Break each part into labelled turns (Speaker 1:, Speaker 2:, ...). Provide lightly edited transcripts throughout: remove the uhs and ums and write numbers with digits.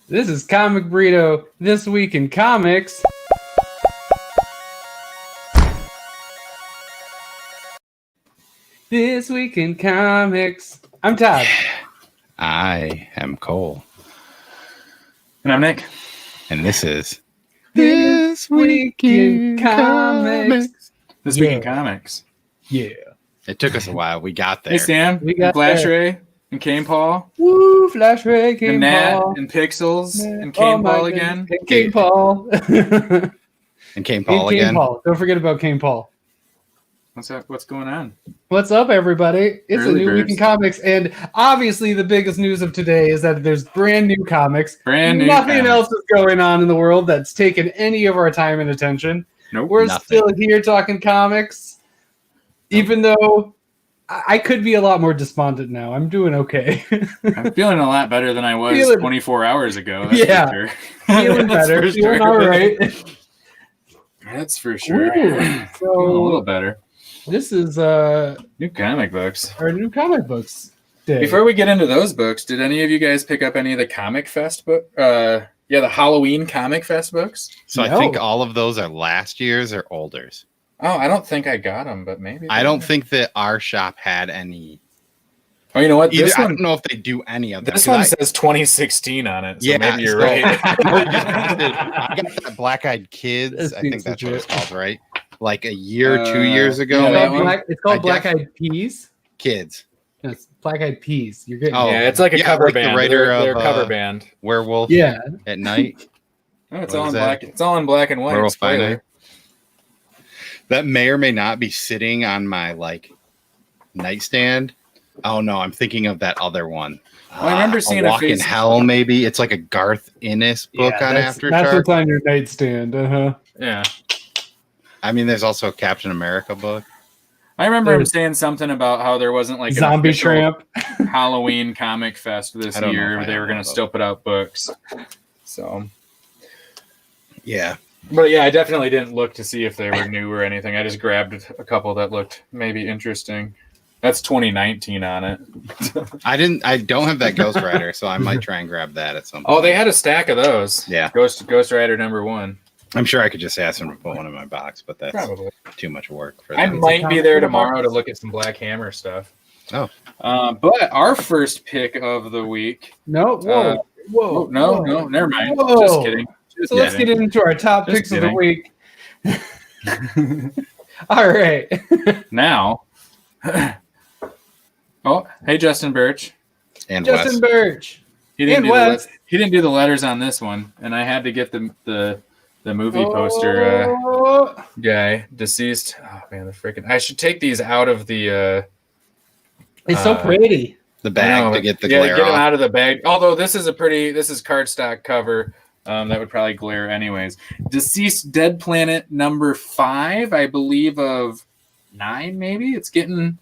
Speaker 1: This is Comic Burrito, This Week in Comics. This Week in Comics. I'm Todd.
Speaker 2: I am Cole.
Speaker 3: And I'm Nick.
Speaker 2: And this is
Speaker 1: This Week in Comics.
Speaker 3: This Week in Comics.
Speaker 1: Yeah.
Speaker 2: It took us a while. We got there.
Speaker 3: Hey, Sam.
Speaker 1: We got
Speaker 3: Flash
Speaker 1: there.
Speaker 3: Ray and Kane Paul.
Speaker 1: Woo, Flash Ray, Kane
Speaker 3: And Nat
Speaker 1: Paul.
Speaker 3: and Pixels
Speaker 1: Man.
Speaker 3: and Kane
Speaker 1: my
Speaker 3: Paul
Speaker 1: goodness.
Speaker 3: again.
Speaker 1: And Kane Paul.
Speaker 2: And Kane Paul
Speaker 1: Kane
Speaker 2: again.
Speaker 1: Paul. Don't forget about Kane Paul.
Speaker 3: What's up? What's going on?
Speaker 1: What's up, everybody? It's
Speaker 3: Early
Speaker 1: a new week
Speaker 3: birds.
Speaker 1: in comics, and obviously the biggest news of today is that there's brand new comics.
Speaker 3: Brand new
Speaker 1: Nothing
Speaker 3: comics.
Speaker 1: else is going on in the world that's taken any of our time and attention.
Speaker 3: Nope.
Speaker 1: We're
Speaker 2: Nothing.
Speaker 1: still here talking comics, even though I could be a lot more despondent now. I'm doing okay.
Speaker 3: I'm feeling a lot better than I was
Speaker 1: Feeling-
Speaker 3: 24 hours ago. That's
Speaker 1: Yeah.
Speaker 3: for sure.
Speaker 1: Feeling
Speaker 3: That's
Speaker 1: better,
Speaker 3: for
Speaker 1: feeling
Speaker 3: sure.
Speaker 1: all right.
Speaker 3: That's for sure.
Speaker 1: Ooh,
Speaker 3: Feeling a little
Speaker 1: so
Speaker 3: better.
Speaker 1: this is
Speaker 3: New comic books.
Speaker 1: our new comic books day.
Speaker 3: Before we get into those books, did any of you guys pick up any of the Comic Fest book? The Halloween Comic Fest books.
Speaker 2: So
Speaker 1: No.
Speaker 2: I think all of those are last year's or older's.
Speaker 3: Oh, I don't think I got them, but maybe.
Speaker 2: I don't think that our shop had any.
Speaker 3: Oh, you know what?
Speaker 2: Either,
Speaker 3: This
Speaker 2: I
Speaker 3: one,
Speaker 2: don't know if they do any of them.
Speaker 3: this
Speaker 2: 'cause
Speaker 3: one
Speaker 2: I-
Speaker 3: says 2016 on it. So
Speaker 2: Yeah,
Speaker 3: maybe you're
Speaker 2: so-
Speaker 3: right.
Speaker 2: I got that Black Eyed Kids.
Speaker 1: That
Speaker 2: I think
Speaker 1: seems
Speaker 2: that's what it's
Speaker 1: legit.
Speaker 2: called, right? Like a year, 2 years ago,
Speaker 3: yeah,
Speaker 1: It's
Speaker 3: that
Speaker 1: called
Speaker 3: one?
Speaker 2: maybe.
Speaker 1: It's called
Speaker 2: I
Speaker 1: Black Eyed Peas.
Speaker 2: Kids.
Speaker 1: No, it's Black Eyed Peas. You're getting
Speaker 2: Oh,
Speaker 3: Yeah, it's like a
Speaker 2: Yeah,
Speaker 3: cover
Speaker 2: like the
Speaker 3: band.
Speaker 2: writer
Speaker 3: They're
Speaker 2: of,
Speaker 3: a cover
Speaker 2: uh,
Speaker 3: band.
Speaker 2: Werewolf
Speaker 1: yeah.
Speaker 2: at Night.
Speaker 3: Oh, it's
Speaker 2: what
Speaker 3: all
Speaker 2: is
Speaker 3: in
Speaker 2: that?
Speaker 3: black. It's all in black and white.
Speaker 2: Werewolf by
Speaker 3: Spoiler.
Speaker 2: Night. That may or may not be sitting on my nightstand. Oh no, I'm thinking of that other one.
Speaker 3: I remember seeing
Speaker 2: a
Speaker 3: a
Speaker 2: Walk in
Speaker 3: face-
Speaker 2: Hell. Maybe it's like a Garth Ennis book on
Speaker 1: that's
Speaker 2: Aftershock.
Speaker 1: what's on your nightstand.
Speaker 3: Yeah,
Speaker 2: I mean, there's also a Captain America book.
Speaker 3: I remember him
Speaker 1: There's-
Speaker 3: saying something about how there wasn't like an
Speaker 1: Zombie
Speaker 3: official
Speaker 1: Tramp.
Speaker 3: Halloween Comic Fest this
Speaker 2: I don't know
Speaker 3: year.
Speaker 2: if I
Speaker 3: They
Speaker 2: have
Speaker 3: were going
Speaker 2: one
Speaker 3: to
Speaker 2: of
Speaker 3: still put out books. So,
Speaker 2: Yeah,
Speaker 3: but yeah, I definitely didn't look to see if they were new or anything. I just grabbed a couple that looked maybe interesting. That's 2019 on it.
Speaker 2: I don't have that Ghost Rider, so I might try and grab that at some point.
Speaker 3: Oh, they had a stack of those.
Speaker 2: Yeah,
Speaker 3: Ghost Rider #1.
Speaker 2: I'm sure I could just ask them to put one in my box, but that's
Speaker 3: Probably.
Speaker 2: too much work for
Speaker 3: I
Speaker 2: them.
Speaker 3: might be there tomorrow to look at some Black Hammer stuff.
Speaker 2: Oh.
Speaker 3: But our first pick of the week.
Speaker 1: No, whoa, whoa.
Speaker 3: Oh, no,
Speaker 1: whoa.
Speaker 3: never mind.
Speaker 1: Whoa.
Speaker 3: Just kidding. Just
Speaker 1: So let's get
Speaker 3: kidding.
Speaker 1: into our top
Speaker 3: Just
Speaker 1: picks of the
Speaker 3: kidding.
Speaker 1: week. All right.
Speaker 3: Now. Oh, hey, Justin Birch.
Speaker 2: And
Speaker 1: Justin
Speaker 2: Wes.
Speaker 1: Birch.
Speaker 3: He didn't
Speaker 1: And
Speaker 3: do
Speaker 1: Wes.
Speaker 3: he didn't do the letters on this one, and I had to get the movie poster
Speaker 1: Oh,
Speaker 3: guy deceased. Oh man, the freaking! I should take these out of the.
Speaker 1: it's so pretty.
Speaker 2: The bag
Speaker 3: I know,
Speaker 2: to get the
Speaker 3: yeah,
Speaker 2: glare
Speaker 3: get them
Speaker 2: off.
Speaker 3: out of the bag. Although this is cardstock cover. That would probably glare anyways. Deceased Dead Planet #5, I believe of 9, maybe. It's getting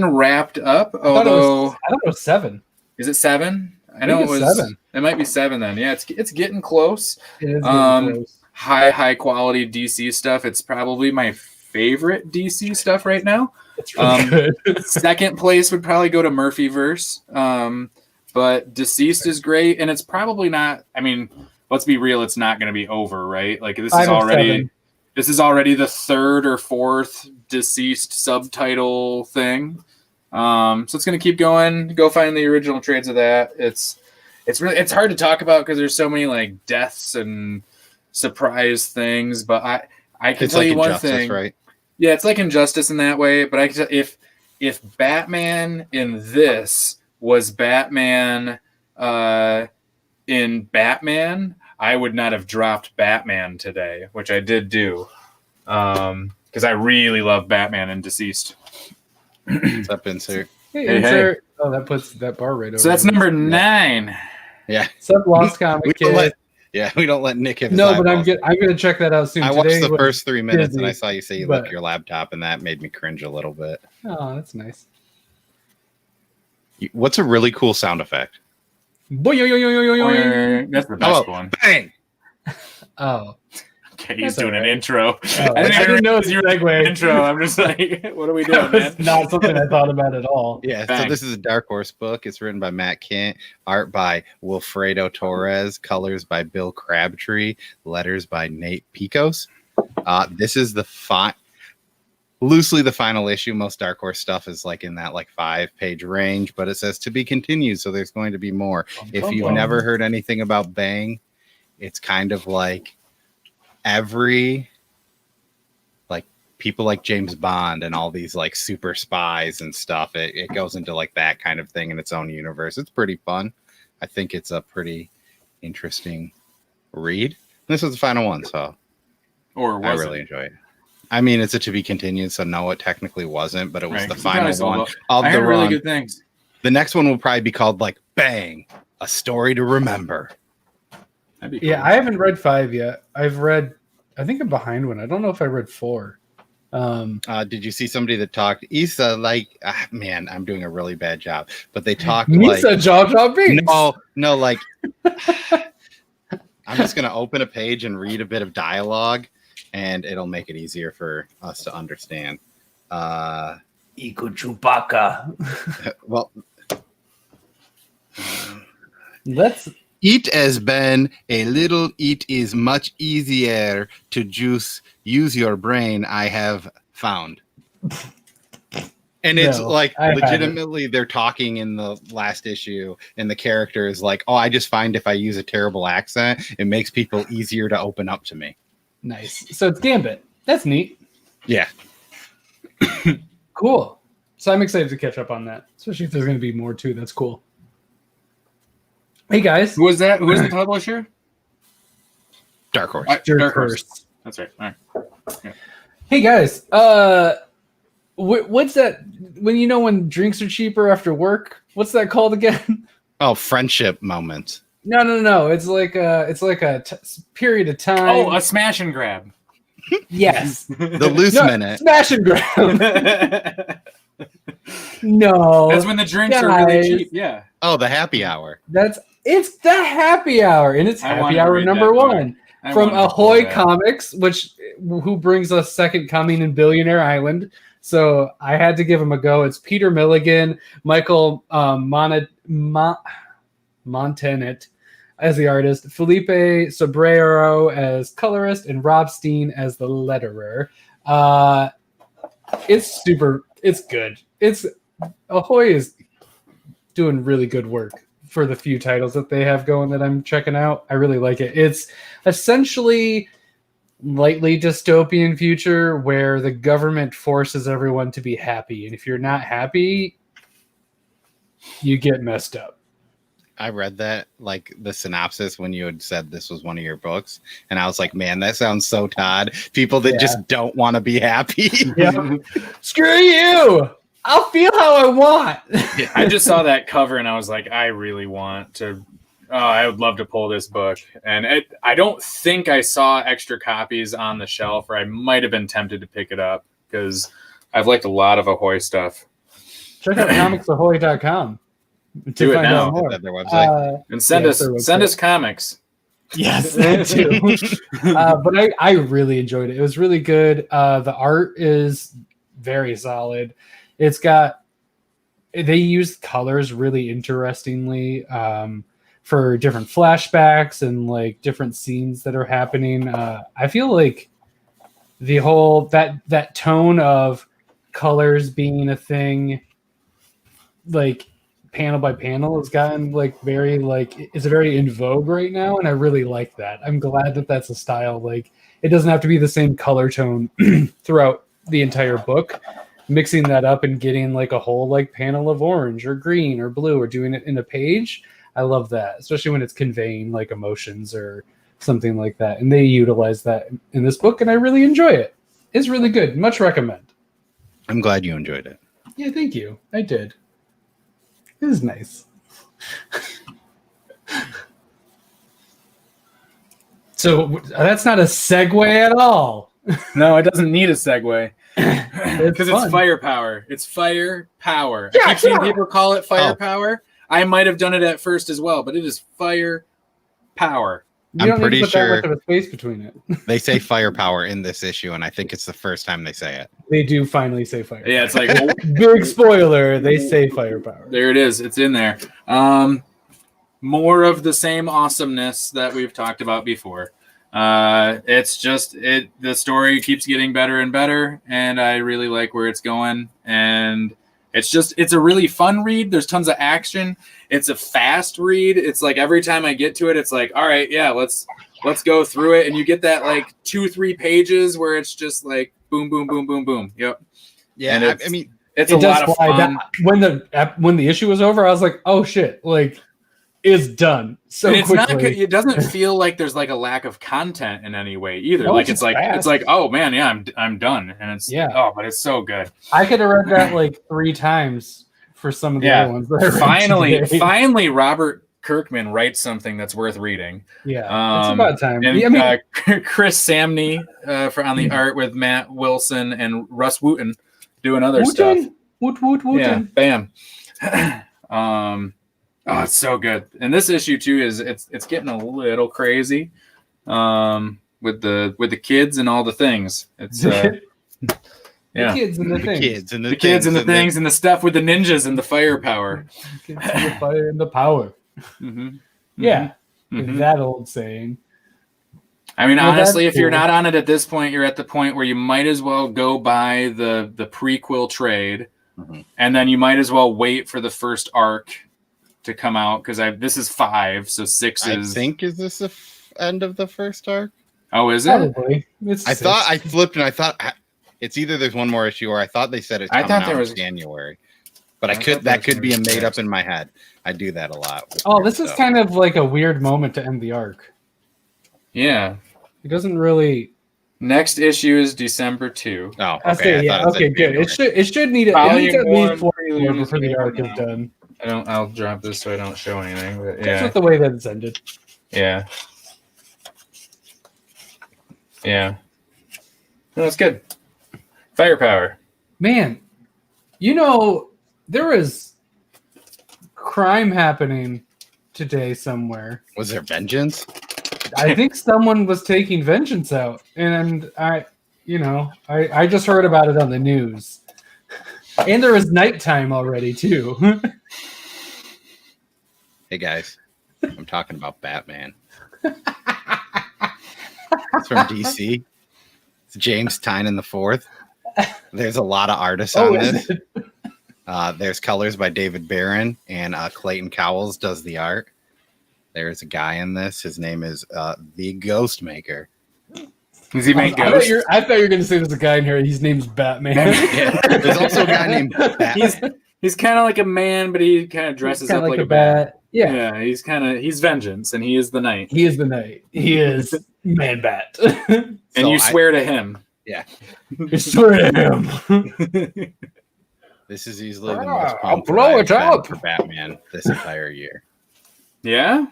Speaker 3: wrapped up. Although
Speaker 1: I thought it was 7.
Speaker 3: is it 7? I know
Speaker 1: think
Speaker 3: it
Speaker 1: it's
Speaker 3: was
Speaker 1: 7.
Speaker 3: It might be 7 then. Yeah, it's getting close.
Speaker 1: It is close.
Speaker 3: High quality DC stuff. It's probably my favorite DC stuff right now.
Speaker 1: It's really good.
Speaker 3: Second place would probably go to Murphyverse. But Deceased is great, and it's probably not. I mean, let's be real; it's not going to be over, right? Like this
Speaker 1: 5
Speaker 3: is
Speaker 1: of
Speaker 3: already
Speaker 1: 7.
Speaker 3: this is already the 3rd or 4th Deceased subtitle thing. So it's going to keep going. Go find the original trades of that. It's hard to talk about because there's so many like deaths and surprise things. But I can
Speaker 2: It's
Speaker 3: tell
Speaker 2: like
Speaker 3: you one
Speaker 2: Injustice,
Speaker 3: thing.
Speaker 2: right?
Speaker 3: Yeah, it's like Injustice in that way, but I can tell if Batman in this was Batman in Batman, I would not have dropped Batman today, which I did do, because I really love Batman and Deceased.
Speaker 2: What's up, insert?
Speaker 1: Hey,
Speaker 3: Hey,
Speaker 1: insert. Oh, that puts that bar right over.
Speaker 3: So that's
Speaker 1: there.
Speaker 3: number 9.
Speaker 2: Yeah,
Speaker 1: Sub Lost Comic
Speaker 2: we don't
Speaker 1: Kid.
Speaker 2: let, we don't let Nick have his
Speaker 1: No, but I'm
Speaker 2: eyeballs.
Speaker 1: gonna check that out soon.
Speaker 2: I watched
Speaker 1: Today
Speaker 2: the
Speaker 1: was
Speaker 2: first 3 minutes and I
Speaker 1: busy,
Speaker 2: saw you say you
Speaker 1: but-
Speaker 2: lick your laptop, and that made me cringe a little bit.
Speaker 1: Oh, that's nice.
Speaker 2: What's a really cool sound effect?
Speaker 1: Boy, yo, yo, yo, yo, yo, yo.
Speaker 3: That's the best
Speaker 2: Oh,
Speaker 3: one.
Speaker 2: bang!
Speaker 1: Oh,
Speaker 3: Okay. Okay, he's
Speaker 1: That's
Speaker 3: doing an
Speaker 1: all right.
Speaker 3: intro.
Speaker 1: Oh,
Speaker 3: I
Speaker 1: didn't know it was
Speaker 3: you
Speaker 1: segue.
Speaker 3: intro. I'm just like, what are we doing,
Speaker 1: That
Speaker 3: man?
Speaker 1: was not something I thought about at all.
Speaker 2: Yeah,
Speaker 3: Bang.
Speaker 2: so this is a Dark Horse book. It's written by Matt Kent, art by Wilfredo Torres, colors by Bill Crabtree, letters by Nate Picos. This is loosely the final issue. Most Dark Horse stuff is like in that like 5-page range, but it says to be continued, so there's going to be more. If you've never heard anything about Bang, it's kind of like every like people like James Bond and all these like super spies and stuff. It goes into like that kind of thing in its own universe. It's pretty fun. I think it's a pretty interesting read. This was the final one, so I really enjoy it. I mean, it's a to be continued, so no, it technically wasn't, but it was the final one of the run.
Speaker 3: Really good things.
Speaker 2: The next one will probably be called like Bang, a story to remember.
Speaker 3: That'd be cool.
Speaker 1: Yeah, I haven't read 5 yet. I think I'm behind one. I don't know if I read 4.
Speaker 2: Did you see somebody that talked Issa like man, I'm doing a really bad job, but they talked
Speaker 1: Misa
Speaker 2: like
Speaker 1: Jar Jar Binks.
Speaker 2: no, like I'm just gonna open a page and read a bit of dialogue, and it'll make it easier for us to understand.
Speaker 1: Iko Chewbacca.
Speaker 2: Well,
Speaker 1: Let's.
Speaker 2: it has been a little. It is much easier to use your brain. I have found, and it's like legitimately they're talking in the last issue, and the character is like, "Oh, I just find if I use a terrible accent, it makes people easier to open up to me."
Speaker 1: Nice. So it's Gambit. That's neat.
Speaker 2: Yeah.
Speaker 1: Cool. So I'm excited to catch up on that, especially if there's going to be more too. That's cool. Hey guys,
Speaker 3: Who was that? Who was the publisher?
Speaker 2: Dark Horse.
Speaker 1: Dark Horse.
Speaker 3: That's right. All right. Yeah.
Speaker 1: Hey guys, what's that? When drinks are cheaper after work, what's that called again?
Speaker 2: Oh, friendship moments.
Speaker 1: No. It's like a period of time.
Speaker 3: Oh, a smash and grab.
Speaker 1: Yes.
Speaker 2: The loose minute.
Speaker 1: Smash and grab. No.
Speaker 3: That's when the drinks are really cheap. Yeah.
Speaker 2: Oh, the happy hour.
Speaker 1: It's the happy hour, and it's happy hour number 1 from Ahoy Comics, who brings us Second Coming and Billionaire Island. So I had to give him a go. It's Peter Milligan, Michael Montanet as the artist, Felipe Sobrero as colorist, and Rob Steen as the letterer. It's good. Ahoy is doing really good work for the few titles that they have going that I'm checking out. I really like it. It's essentially lightly dystopian future where the government forces everyone to be happy. And if you're not happy, you get messed up.
Speaker 2: I read that, like the synopsis when you had said this was one of your books. And I was like, man, that sounds so Todd. People that just don't want to be happy.
Speaker 1: Yeah. Screw you. I'll feel how I want.
Speaker 3: I just saw that cover and I was like, I really want to. I would love to pull this book. And I don't think I saw extra copies on the shelf, or I might have been tempted to pick it up because I've liked a lot of Ahoy stuff.
Speaker 1: Check out comicsahoy.com
Speaker 3: Do it now.
Speaker 1: More.
Speaker 2: Their website.
Speaker 3: And send us comics.
Speaker 1: Yes, that too. But I really enjoyed it. It was really good. The art is very solid. They use colors really interestingly for different flashbacks and like different scenes that are happening. I feel like the whole that tone of colors being a thing, like panel by panel, has gotten like it's very in vogue right now, and I really like that. I'm glad that that's a style. Like it doesn't have to be the same color tone throughout the entire book. Mixing that up and getting like a whole like panel of orange or green or blue or doing it in a page, I love that, especially when it's conveying like emotions or something like that. And they utilize that in this book, and I really enjoy it. It's really good. Much recommend.
Speaker 2: I'm glad you enjoyed it.
Speaker 1: Yeah, thank you. I did. It was nice. So that's not a segue at all.
Speaker 3: No, it doesn't need a segue. Because it's
Speaker 1: fun.
Speaker 3: firepower. It's firepower.
Speaker 1: Yeah,
Speaker 3: I keep seeing
Speaker 1: yeah.
Speaker 3: people call it firepower. I might have done it at first as well, but it is firepower.
Speaker 1: You don't need to put that much of a space between it.
Speaker 2: They say firepower in this issue, and I think it's the first time they say it.
Speaker 1: They do finally say firepower.
Speaker 3: Yeah, it's like
Speaker 1: big spoiler. They say firepower.
Speaker 3: There it is. It's in there. More of the same awesomeness that we've talked about before. It's just the story keeps getting better and better, and I really like where it's going. And it's a really fun read. There's tons of action. It's a fast read. It's like every time I get to it, it's like, all right, yeah, let's go through it. And you get that like 2-3 pages where it's just like boom, boom, boom, boom, boom. Yep.
Speaker 2: Yeah, I mean,
Speaker 3: it's a lot of fun.
Speaker 1: When the issue was over, I was like, oh shit, like it's done so
Speaker 3: and it's
Speaker 1: quickly.
Speaker 3: It doesn't feel like there's like a lack of content in any way either.
Speaker 1: No,
Speaker 3: like it's like
Speaker 1: fast.
Speaker 3: it's like, oh man, yeah, I'm done. And it's but it's so good.
Speaker 1: I could have read that like 3 times for some of the other ones. That I read
Speaker 3: finally, Robert Kirkman writes something that's worth reading.
Speaker 1: Yeah, it's about time.
Speaker 3: And Chris Samney on the art with Matt Wilson and Russ Wooten doing other stuff.
Speaker 1: Wooten.
Speaker 3: Yeah, bam. Oh, it's so good. And this issue too is it's getting a little crazy with the kids and all the things. It's
Speaker 1: The kids and the things.
Speaker 3: The kids and the things and the stuff with the ninjas and the firepower.
Speaker 1: The fire and the power.
Speaker 3: Mm-hmm.
Speaker 1: Yeah. Mm-hmm. That old saying.
Speaker 3: I mean, honestly, if you're not on it at this point, you're at the point where you might as well go buy the prequel trade, and then you might as well wait for the first arc to come out, because this is 5, so 6 is.
Speaker 2: I think is this the end of the first arc?
Speaker 3: Oh, is it?
Speaker 1: Probably.
Speaker 2: Thought I flipped and I thought it's either there's one more issue or I thought they said it's coming out in January. But that could be a made up in my head. I do that a lot.
Speaker 1: Oh, this is kind of like a weird moment to end the arc.
Speaker 3: Yeah.
Speaker 1: It doesn't really.
Speaker 3: Next issue is December 2.
Speaker 2: Oh, okay.
Speaker 1: Okay, good. It should need it. It needs at least 4 before the arc is done.
Speaker 3: I'll drop this so I don't show anything. But yeah.
Speaker 1: That's just the way that it's ended.
Speaker 3: Yeah. Yeah. No, it's good. Firepower.
Speaker 1: Man, there was crime happening today somewhere.
Speaker 2: Was there vengeance?
Speaker 1: I think someone was taking vengeance out, and I just heard about it on the news. And there was nighttime already too.
Speaker 2: Hey guys, I'm talking about Batman. It's from DC. It's James Tynion IV. There's a lot of artists on this. There's colors by David Barron, and Clayton Cowles does the art. There's a guy in this. His name is the Ghost Maker.
Speaker 3: Does he make ghosts?
Speaker 1: I thought you were going to say there's a guy in here. His name's Batman.
Speaker 2: Yeah. There's also a guy named Batman.
Speaker 3: He's kind of like a man, but he kind of dresses up like a bat.
Speaker 1: Yeah.
Speaker 3: He's vengeance, and he is the knight.
Speaker 1: He is the knight. He is Man Bat.
Speaker 3: And you swear to him.
Speaker 2: Yeah.
Speaker 1: You swear to him.
Speaker 2: This is easily the most
Speaker 1: I'll blow it up
Speaker 2: for Batman this entire year.
Speaker 3: Yeah?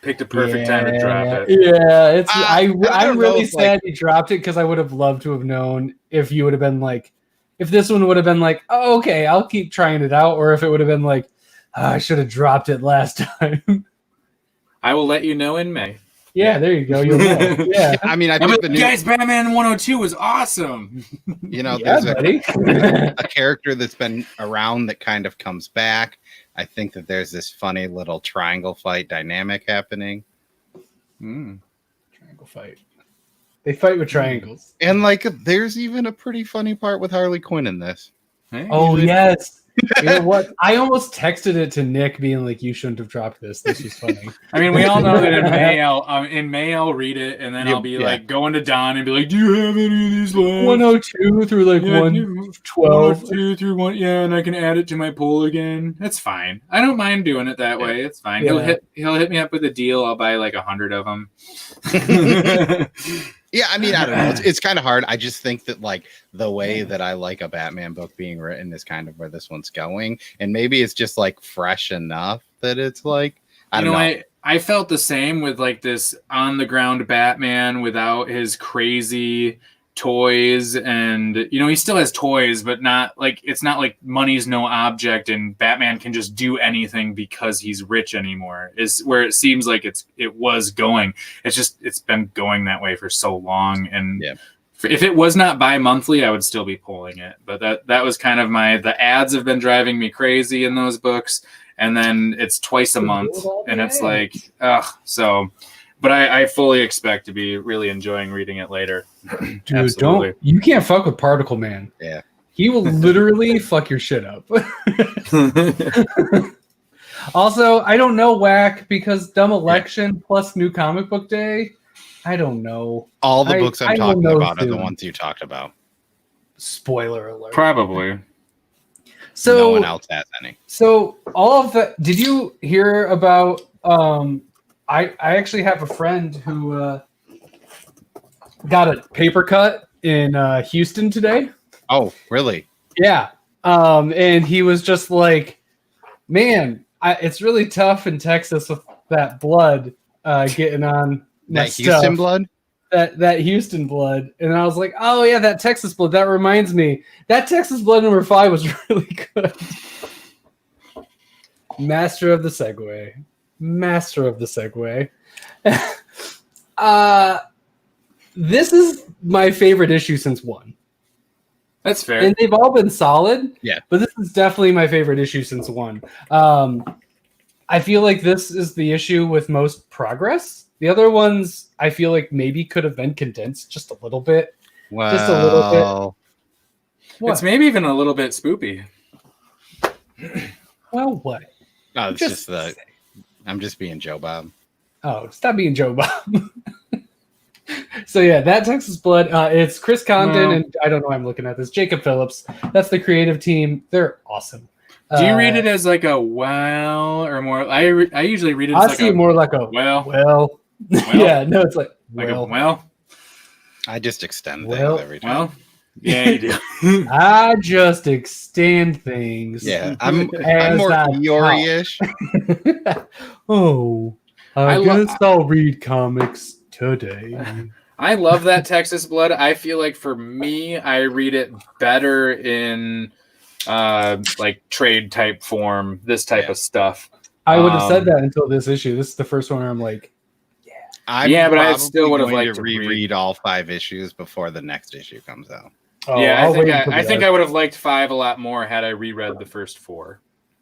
Speaker 3: Picked a perfect time to drop it.
Speaker 1: Yeah, I'm really sad you dropped it, because I would have loved to have known if you would have been like, if this one would have been like, oh, okay, I'll keep trying it out, or if it would have been like, I should have dropped it last time.
Speaker 3: I will let you know in May.
Speaker 1: Yeah, there you go. You'll know. Yeah.
Speaker 2: I mean, I think the new
Speaker 3: guys, Batman 102 was awesome.
Speaker 2: There's a character that's been around that kind of comes back. I think that there's this funny little triangle fight dynamic happening.
Speaker 1: Triangle fight. They fight with triangles.
Speaker 2: And there's even a pretty funny part with Harley Quinn in this.
Speaker 3: Hey,
Speaker 1: oh, yes. You know what? I almost texted it to Nick, being like, "You shouldn't have dropped this. This was funny."
Speaker 3: I mean, we all know that in May I'll read it, and then I'll be like going to Don and be like, "Do you have any of these left?"
Speaker 1: 102 through 112.
Speaker 3: 102 through 1. Yeah, and I can add it to my poll again. That's fine. I don't mind doing it that way. It's fine.
Speaker 1: Yeah.
Speaker 3: He'll hit me up with a deal. I'll buy 100 of them.
Speaker 2: Yeah, I mean, I don't know. It's kind of hard. I just think that the way that I like a Batman book being written is kind of where this one's going, and maybe it's just fresh enough that it's I don't know.
Speaker 3: I felt the same with this on the ground Batman without his crazy toys, and he still has toys, but not like it's not like money's no object and Batman can just do anything because he's rich anymore. Is where it seems like it was going. It's been going that way for so long, and if it was not bi-monthly, I would still be pulling it. But that was kind of the ads have been driving me crazy in those books, and then it's twice a month, and it's like so. But I fully expect to be really enjoying reading it later.
Speaker 1: Dude,
Speaker 3: Absolutely.
Speaker 1: you can't fuck with Particle Man.
Speaker 2: Yeah.
Speaker 1: He will literally fuck your shit up. Also, I don't know Whack because Dumb Election plus New Comic Book Day. I don't know.
Speaker 2: All the books I'm talking about are the
Speaker 1: soon.
Speaker 2: ones you talked about.
Speaker 1: Spoiler alert.
Speaker 3: Probably.
Speaker 1: So
Speaker 2: no one else has any.
Speaker 1: So all of that. Did you hear about? I actually have a friend who got a paper cut in Houston today.
Speaker 2: Oh, really?
Speaker 1: Yeah. And he was just like, "Man, it's really tough in Texas with that blood getting on my
Speaker 2: That
Speaker 1: stuff."
Speaker 2: Houston blood?
Speaker 1: That Houston blood. And I was like, "Oh yeah, that Texas blood. That reminds me. That Texas blood number 5 was really good." Master of the segue. This is my favorite issue since 1.
Speaker 3: That's fair.
Speaker 1: And they've all been solid.
Speaker 2: Yeah.
Speaker 1: But this is definitely my favorite issue since 1. I feel like this is the issue with most progress. The other ones I feel like maybe could have been condensed just a little bit.
Speaker 2: Well,
Speaker 1: Just a little bit. What?
Speaker 3: It's maybe even a little bit spoopy.
Speaker 1: Well, what?
Speaker 2: No, it's just I'm just being Joe Bob.
Speaker 1: Oh, stop being Joe Bob. So yeah, that Texas Blood. It's Chris Condon and I don't know why I'm looking at this. Jacob Phillips. That's the creative team. They're awesome.
Speaker 3: Do you read it as like a well or more? I usually read it as
Speaker 1: I
Speaker 3: like
Speaker 1: see it more like a
Speaker 3: well.
Speaker 1: Yeah, no, it's like
Speaker 3: I
Speaker 2: just extend things every time.
Speaker 3: Well, yeah, you do.
Speaker 1: I just extend things.
Speaker 2: Yeah, I'm
Speaker 1: as
Speaker 2: more
Speaker 1: I
Speaker 2: Eeyore-ish.
Speaker 1: Oh, I guess I'll read comics today.
Speaker 3: I love that Texas Blood. I feel like for me, I read it better in like trade type form, this type of stuff.
Speaker 1: I would have said that until this issue. This is the first one where I'm like,
Speaker 3: but I still would have liked
Speaker 2: to reread all 5 issues before the next issue comes out.
Speaker 1: Oh,
Speaker 3: yeah, I think I would have liked 5 a lot more had I reread the first 4.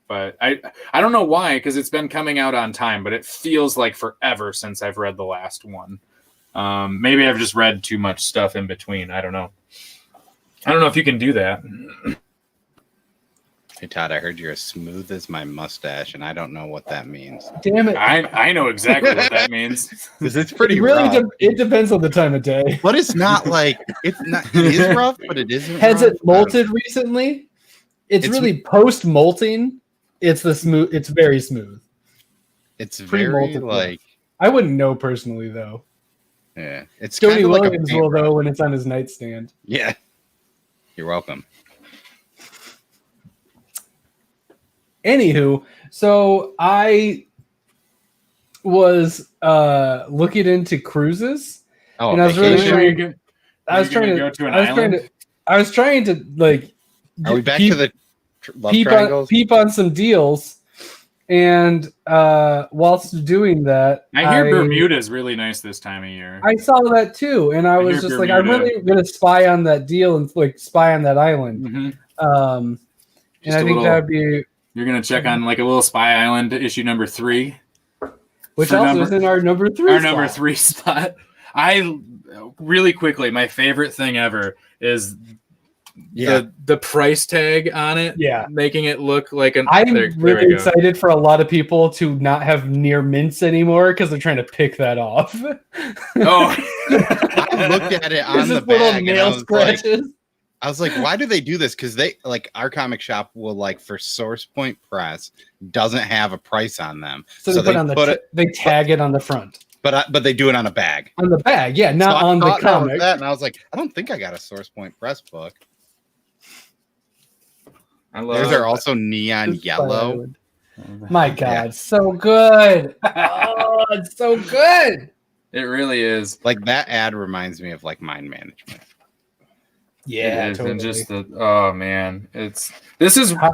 Speaker 3: But I don't know why, because it's been coming out on time, but it feels like forever since I've read the last one. Maybe I've just read too much stuff in between. I don't know. I don't know if you can do that.
Speaker 2: Hey Todd, I heard you're as smooth as my mustache, and I don't know what that means.
Speaker 1: Damn it!
Speaker 3: I know exactly what that means.
Speaker 2: Because it's pretty
Speaker 1: really
Speaker 2: rough.
Speaker 1: it depends on the time of day.
Speaker 2: But it's not like it is rough, but it isn't.
Speaker 1: Has
Speaker 2: rough.
Speaker 1: it molted recently? It's really post molting. It's the smooth. It's very smooth.
Speaker 2: It's very like
Speaker 1: I wouldn't know personally though.
Speaker 2: Yeah, it's
Speaker 1: Tony
Speaker 2: kind of
Speaker 1: Williams
Speaker 2: like
Speaker 1: will though when it's on his nightstand.
Speaker 2: Yeah, you're welcome.
Speaker 1: Anywho, so I was looking into cruises, and I was really trying. I was trying to
Speaker 3: go to an island.
Speaker 1: I was trying to like.
Speaker 2: Are we back to the love triangles?
Speaker 1: Peep on some deals, and whilst doing that,
Speaker 3: I hear Bermuda is really nice this time of year.
Speaker 1: I saw that too, and I was just
Speaker 3: Bermuda.
Speaker 1: like, I'm really going to spy on that deal and like spy on that island.
Speaker 3: Mm-hmm.
Speaker 1: And I think that would be.
Speaker 3: You're going to check on like a little Spy Island issue number 3.
Speaker 1: Which also is in our number 3
Speaker 3: Our number 3 spot. I really quickly, my favorite thing ever is the price tag on it.
Speaker 1: Yeah.
Speaker 3: Making it look like an...
Speaker 1: I'm really excited for a lot of people to not have near mints anymore because they're trying to pick that off.
Speaker 3: Oh.
Speaker 2: I looked at it on the bag and I was like, why do they do this? Because they like our comic shop will like for Source Point Press doesn't have a price on them,
Speaker 1: so they tag it on the front.
Speaker 2: But they do it on a bag.
Speaker 1: On the bag, yeah, not on the comic.
Speaker 2: That, and I was like, I don't think I got a Source Point Press book. Theirs are also neon yellow.
Speaker 1: My God, so good! Oh, it's so good.
Speaker 3: It really is.
Speaker 2: Like that ad reminds me of like Mind Management.
Speaker 1: Yeah,
Speaker 3: It is,
Speaker 1: totally.
Speaker 3: and just oh man, this is
Speaker 1: How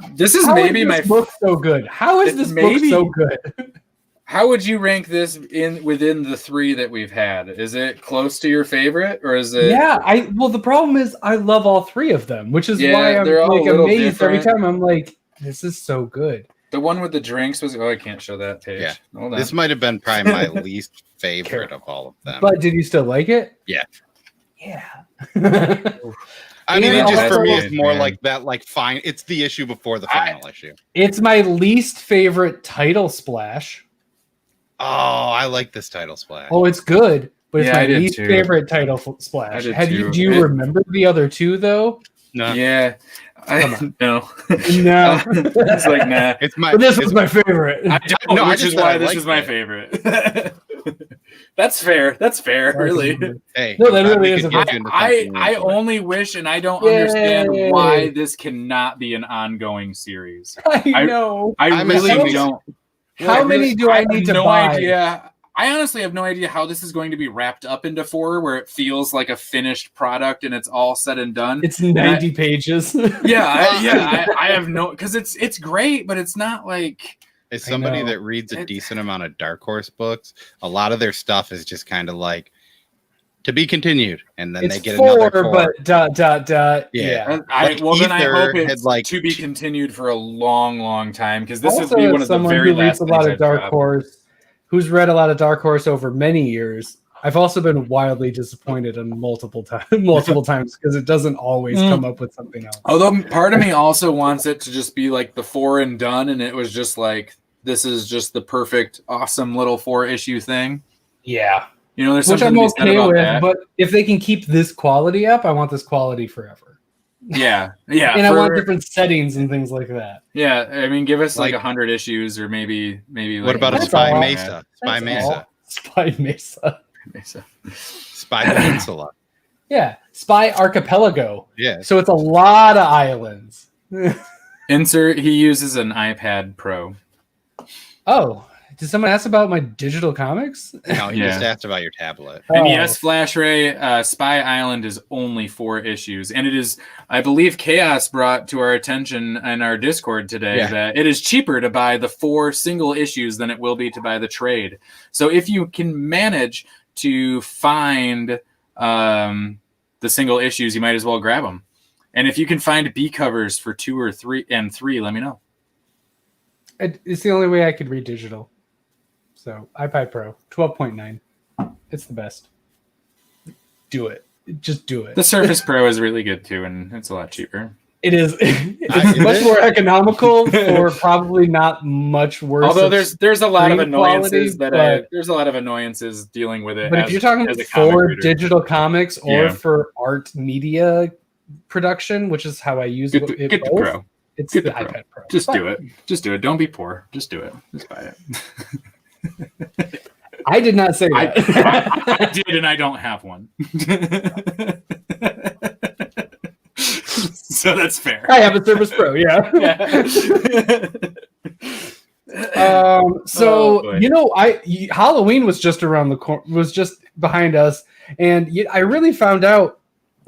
Speaker 3: maybe
Speaker 1: is
Speaker 3: my
Speaker 1: this book so good? How is this book
Speaker 3: maybe-
Speaker 1: so good?
Speaker 3: How would you rank this within the 3 that we've had? Is it close to your favorite, or is it?
Speaker 1: Yeah, well, the problem is I love all 3 of them, which is
Speaker 3: Yeah,
Speaker 1: why I'm
Speaker 3: they're all
Speaker 1: like
Speaker 3: a little
Speaker 1: amazed every
Speaker 3: different.
Speaker 1: time. I'm like, this is so good.
Speaker 3: The one with the drinks was. Oh, I can't show that page.
Speaker 2: Yeah.
Speaker 3: Hold on.
Speaker 2: This might have been probably my least favorite of all of them.
Speaker 1: But did you still like it?
Speaker 2: Yeah.
Speaker 1: Yeah.
Speaker 2: I mean,
Speaker 1: And
Speaker 2: it just for me
Speaker 3: also-
Speaker 2: is more
Speaker 3: Man.
Speaker 2: like that, like fine. It's the issue before the final issue.
Speaker 1: It's my least favorite title splash.
Speaker 2: Oh, I like this title splash.
Speaker 1: Oh, it's good, but it's
Speaker 3: Yeah, I
Speaker 1: my
Speaker 3: did
Speaker 1: least
Speaker 3: too.
Speaker 1: favorite title
Speaker 3: I
Speaker 1: splash.
Speaker 3: did
Speaker 1: Do
Speaker 3: too.
Speaker 1: you remember the other 2 though?
Speaker 2: No,
Speaker 3: Yeah.
Speaker 1: Come
Speaker 3: No.
Speaker 1: No.
Speaker 3: It's like nah.
Speaker 2: it's my.
Speaker 1: But this
Speaker 2: it's
Speaker 1: was my favorite.
Speaker 3: I don't,
Speaker 2: No, I
Speaker 3: which
Speaker 2: just
Speaker 3: is
Speaker 2: said
Speaker 3: why
Speaker 2: I
Speaker 3: this
Speaker 2: liked
Speaker 3: is my
Speaker 2: it.
Speaker 3: favorite. That's fair. That's fair. Really.
Speaker 2: Hey,
Speaker 1: No, that
Speaker 2: glad
Speaker 1: really
Speaker 2: we
Speaker 1: is
Speaker 2: could
Speaker 1: a
Speaker 2: get
Speaker 1: good-
Speaker 2: you into
Speaker 3: I
Speaker 2: something you enjoy.
Speaker 3: only wish, and I don't
Speaker 1: Yay.
Speaker 3: understand why this cannot be an ongoing series.
Speaker 1: I know.
Speaker 3: I
Speaker 2: I'm
Speaker 3: really
Speaker 2: assuming-
Speaker 3: don't.
Speaker 1: How many do I
Speaker 3: have
Speaker 1: need to
Speaker 3: no
Speaker 1: buy?
Speaker 3: idea. I honestly have no idea how this is going to be wrapped up into 4, where it feels like a finished product and it's all said and done.
Speaker 1: It's 90 pages.
Speaker 3: I have no, because it's great, but it's not like.
Speaker 2: As somebody
Speaker 1: know.
Speaker 2: that reads a
Speaker 3: It-
Speaker 2: decent amount of Dark Horse books, a lot of their stuff is just kind of like to be continued, and then
Speaker 1: It's
Speaker 2: they get
Speaker 1: 4,
Speaker 2: another 4.
Speaker 1: but dot dot dot.
Speaker 2: Yeah.
Speaker 3: Then I
Speaker 2: Ether
Speaker 3: hope it's
Speaker 2: had, like,
Speaker 3: to be continued for a long, long time, because this
Speaker 1: Also,
Speaker 3: would be
Speaker 1: as
Speaker 3: one of the
Speaker 1: someone
Speaker 3: very
Speaker 1: who reads
Speaker 3: last
Speaker 1: a lot
Speaker 3: things
Speaker 1: of
Speaker 3: I'd
Speaker 1: Dark
Speaker 3: drop.
Speaker 1: Horse, who's read a lot of Dark Horse over many years, I've also been wildly disappointed on multiple times because it doesn't always come up with something else.
Speaker 3: Although part of me also wants it to just be like the 4 and done, and it was just like, this is just the perfect, awesome little 4-issue thing.
Speaker 1: Yeah,
Speaker 3: You know, there's
Speaker 1: which
Speaker 3: something
Speaker 1: I'm
Speaker 3: to be said
Speaker 1: okay
Speaker 3: about
Speaker 1: with.
Speaker 3: that.
Speaker 1: But if they can keep this quality up, I want this quality forever.
Speaker 3: Yeah,
Speaker 1: And I want different settings and things like that.
Speaker 3: Yeah, I mean, give us like
Speaker 2: Like-
Speaker 3: 100 issues, or maybe.
Speaker 2: What
Speaker 3: Like
Speaker 2: about a
Speaker 1: That's
Speaker 2: Spy
Speaker 1: all.
Speaker 2: Mesa? Spy
Speaker 1: That's
Speaker 2: Mesa.
Speaker 1: all. Spy Mesa.
Speaker 3: Mesa.
Speaker 2: Spy Peninsula.
Speaker 1: Yeah, Spy Archipelago.
Speaker 2: Yeah.
Speaker 1: So it's a lot of islands.
Speaker 3: Insert. He uses an iPad Pro.
Speaker 1: Oh, did someone ask about my digital comics?
Speaker 2: No, he
Speaker 3: Yeah.
Speaker 2: just asked about your tablet.
Speaker 3: And
Speaker 1: Oh.
Speaker 3: yes, Flash Ray, Spy Island is only 4 issues, and it is, I believe, Chaos brought to our attention in our Discord today
Speaker 2: Yeah.
Speaker 3: that it is cheaper to buy the 4 single issues than it will be to buy the trade. So if you can manage to find the single issues, you might as well grab them. And if you can find B covers for 2 or 3 and 3, let me know.
Speaker 1: It's the only way I could read digital. So iPad Pro 12.9. It's the best. Do it. Just do it.
Speaker 3: The Surface Pro is really good too, and it's a lot cheaper.
Speaker 1: It is. It's
Speaker 2: Is
Speaker 1: much
Speaker 2: it?
Speaker 1: more economical for probably not much worse.
Speaker 3: Although
Speaker 1: of-
Speaker 3: there's a lot of
Speaker 1: screen
Speaker 3: annoyances
Speaker 1: quality,
Speaker 3: there's a lot of annoyances dealing with it.
Speaker 1: but if you're talking
Speaker 3: as a comic
Speaker 1: for
Speaker 3: reader.
Speaker 1: digital comics or
Speaker 3: Yeah.
Speaker 1: for art media production, which is how I use
Speaker 3: get
Speaker 1: it
Speaker 3: the, get the
Speaker 1: both,
Speaker 3: Pro.
Speaker 1: it's
Speaker 3: Get
Speaker 1: the
Speaker 3: the Pro.
Speaker 1: iPad Pro.
Speaker 3: Just
Speaker 1: But
Speaker 3: do it. Just do it. Don't be poor. Just do it. Just buy it.
Speaker 1: I did not say
Speaker 3: I
Speaker 1: that.
Speaker 3: did, and I don't have one. So that's fair.
Speaker 1: I have a Surface Pro. Yeah. So
Speaker 3: Oh, boy.
Speaker 1: you know, Halloween was just around the was just behind us, and I really found out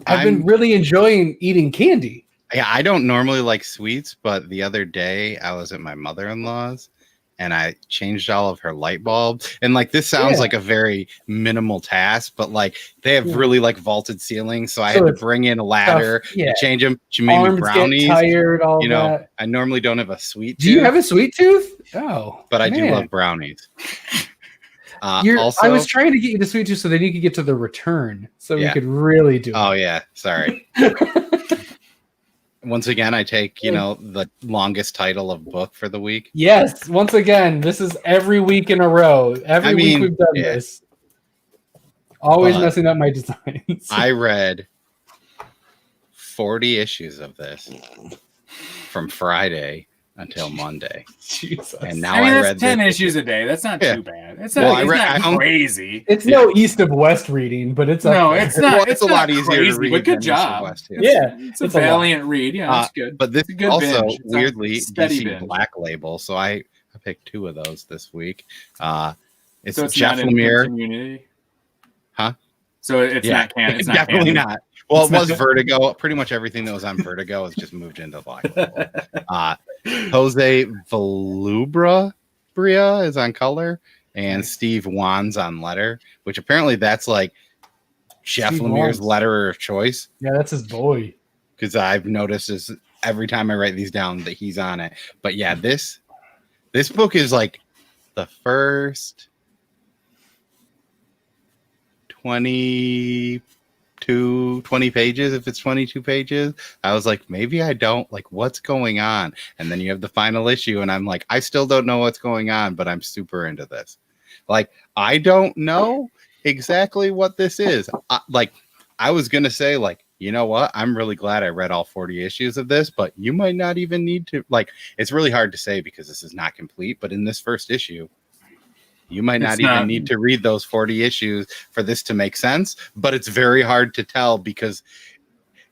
Speaker 1: I've been
Speaker 2: I'm-
Speaker 1: really enjoying eating candy.
Speaker 2: Yeah, I don't normally like sweets, but the other day I was at my mother-in-law's and I changed all of her light bulbs. And like this sounds
Speaker 1: Yeah.
Speaker 2: like a very minimal task, but like they have really like vaulted ceilings, so I
Speaker 1: So
Speaker 2: had to
Speaker 1: it's
Speaker 2: bring in a ladder
Speaker 1: yeah.
Speaker 2: to change them. She made me
Speaker 1: Arms
Speaker 2: brownies.
Speaker 1: get tired. All
Speaker 2: You know,
Speaker 1: that.
Speaker 2: I normally don't have a sweet
Speaker 1: Do you
Speaker 2: tooth,
Speaker 1: have a sweet tooth? Oh,
Speaker 2: but I do
Speaker 1: man.
Speaker 2: love brownies. Also,
Speaker 1: I was trying to get you the sweet tooth so then you could get to the return, so we
Speaker 2: Yeah.
Speaker 1: could really do it.
Speaker 2: oh yeah, sorry. Once again, I take, the longest title of book for the week.
Speaker 1: Yes, once again, this is every week in a row. Every week we've done
Speaker 2: yeah.
Speaker 1: this. Always
Speaker 2: But
Speaker 1: messing up my designs.
Speaker 2: I read 40 issues of this from Friday until Monday.
Speaker 1: Jesus.
Speaker 2: And now
Speaker 3: I mean,
Speaker 2: I
Speaker 3: that's
Speaker 2: read
Speaker 3: 10
Speaker 2: this.
Speaker 3: issues a day. That's not
Speaker 2: Yeah.
Speaker 3: too bad. It's
Speaker 2: Well,
Speaker 3: not,
Speaker 2: I read-
Speaker 3: it's not
Speaker 2: I-
Speaker 3: crazy.
Speaker 1: It's no east of west reading, but it's up
Speaker 3: No,
Speaker 1: there.
Speaker 3: it's not.
Speaker 2: Well,
Speaker 3: it's
Speaker 2: a
Speaker 3: not
Speaker 2: lot easier
Speaker 3: crazy,
Speaker 2: to read
Speaker 3: but good
Speaker 2: than East and
Speaker 3: job.
Speaker 2: West, too.
Speaker 1: Yeah,
Speaker 3: It's a
Speaker 1: it's a lot.
Speaker 3: valiant read. Yeah, it's good.
Speaker 2: But this
Speaker 3: It's a good
Speaker 2: also
Speaker 3: binge. It's a
Speaker 2: weirdly
Speaker 3: steady
Speaker 2: DC
Speaker 3: binge.
Speaker 2: Black Label, so I picked 2 of those this week. It's
Speaker 3: So it's
Speaker 2: Jeff
Speaker 3: not in
Speaker 2: Lemire.
Speaker 3: Community.
Speaker 2: Huh?
Speaker 3: So it's not canon. It's not
Speaker 2: definitely
Speaker 3: canon.
Speaker 2: not. Well, it was Vertigo. Pretty much everything that was on Vertigo has just moved into Black Label. Jose Bria is on color, and Steve Wan's on letter, which apparently that's like Jeff
Speaker 1: Steve
Speaker 2: Lemire's
Speaker 1: Wan's.
Speaker 2: letterer of choice.
Speaker 1: Yeah, that's his boy.
Speaker 2: Because I've noticed this every time I write these down that he's on it. But yeah, this book is like the first 20 pages. If it's 22 pages, I was like, maybe I don't like what's going on. And then you have the final issue, and I'm like, I still don't know what's going on, but I'm super into this. Like, I don't know exactly what this is. I was gonna say, like, you know what? I'm really glad I read all 40 issues of this, but you might not even need to. Like, it's really hard to say because this is not complete. But in this first issue, you might not even need to read those 40 issues for this to make sense, but it's very hard to tell because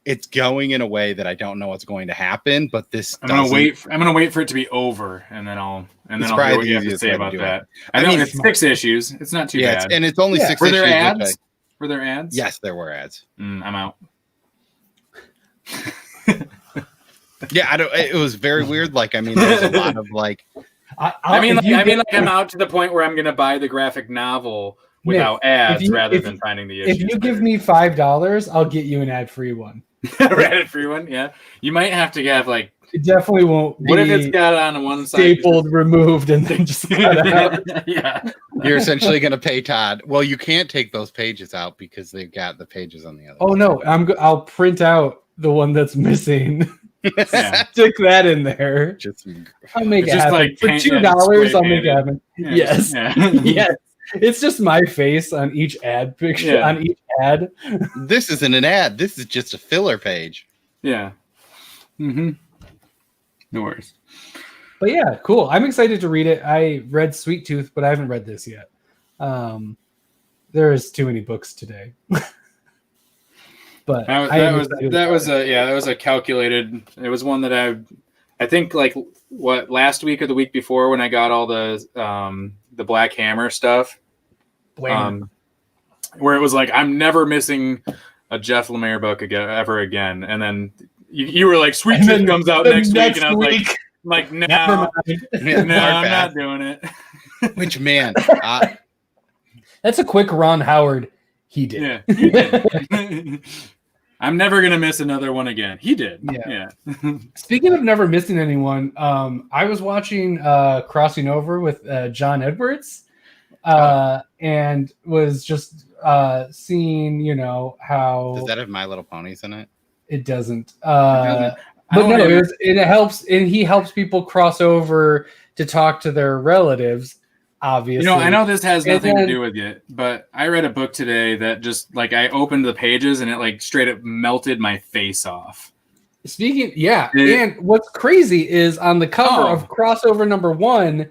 Speaker 2: it's going in a way that I don't know what's going to happen. But this,
Speaker 3: I'm gonna wait for it to be over, and then I'll hear what you have to say about that. I mean, it's 6 issues. It's not too bad.
Speaker 2: And it's only 6
Speaker 3: Were
Speaker 2: issues.
Speaker 3: there ads? Were there ads?
Speaker 2: Yes, there were ads.
Speaker 3: I'm out.
Speaker 2: Yeah, it was very weird. Like, I mean, there's a lot of like.
Speaker 3: I mean, I'm out to the point where I'm going to buy the graphic novel without ads rather than finding the issues.
Speaker 1: If you give me $5, I'll get you an ad-free one.
Speaker 3: Ad-free one, yeah. You might have to have like.
Speaker 1: It definitely won't.
Speaker 3: What if it's got on one side
Speaker 1: stapled, removed, and then just cut out?
Speaker 3: Yeah.
Speaker 2: You're essentially going to pay Todd. Well, you can't take those pages out because they've got the pages on the other.
Speaker 1: Oh no, I'll print out the one that's missing.
Speaker 3: Yeah.
Speaker 1: Stick that in there. I'll make it happen.
Speaker 3: Like
Speaker 1: for $2. I'll make it happen.
Speaker 3: Yeah.
Speaker 1: Yes.
Speaker 3: Yeah.
Speaker 1: Yes. It's just my face on each ad picture.
Speaker 3: Yeah.
Speaker 1: On each ad.
Speaker 2: This isn't an ad. This is just a filler page.
Speaker 3: Yeah. Mm-hmm. No worries.
Speaker 1: But yeah, cool. I'm excited to read it. I read Sweet Tooth, but I haven't read this yet. There is too many books today. But
Speaker 3: that was a calculated. It was one that I think like last week or the week before when I got all the Black Hammer stuff, where it was like I'm never missing a Jeff Lemire book ever again, and then you were like Sweet Tooth comes out next week, and I was like no, I'm not doing it.
Speaker 2: Which man,
Speaker 1: that's a quick Ron Howard. He did.
Speaker 3: Yeah, he did. I'm never gonna miss another one again. He did. Yeah.
Speaker 1: Speaking of never missing anyone, I was watching Crossing Over with John Edwards, and was just seeing, how
Speaker 2: does that have My Little Ponies in it?
Speaker 1: It doesn't. But no, it helps, and he helps people cross over to talk to their relatives. Obviously,
Speaker 3: I know this has nothing to do with it, but I read a book today that just like I opened the pages and it like straight up melted my face off.
Speaker 1: And what's crazy is on the cover of crossover number 1,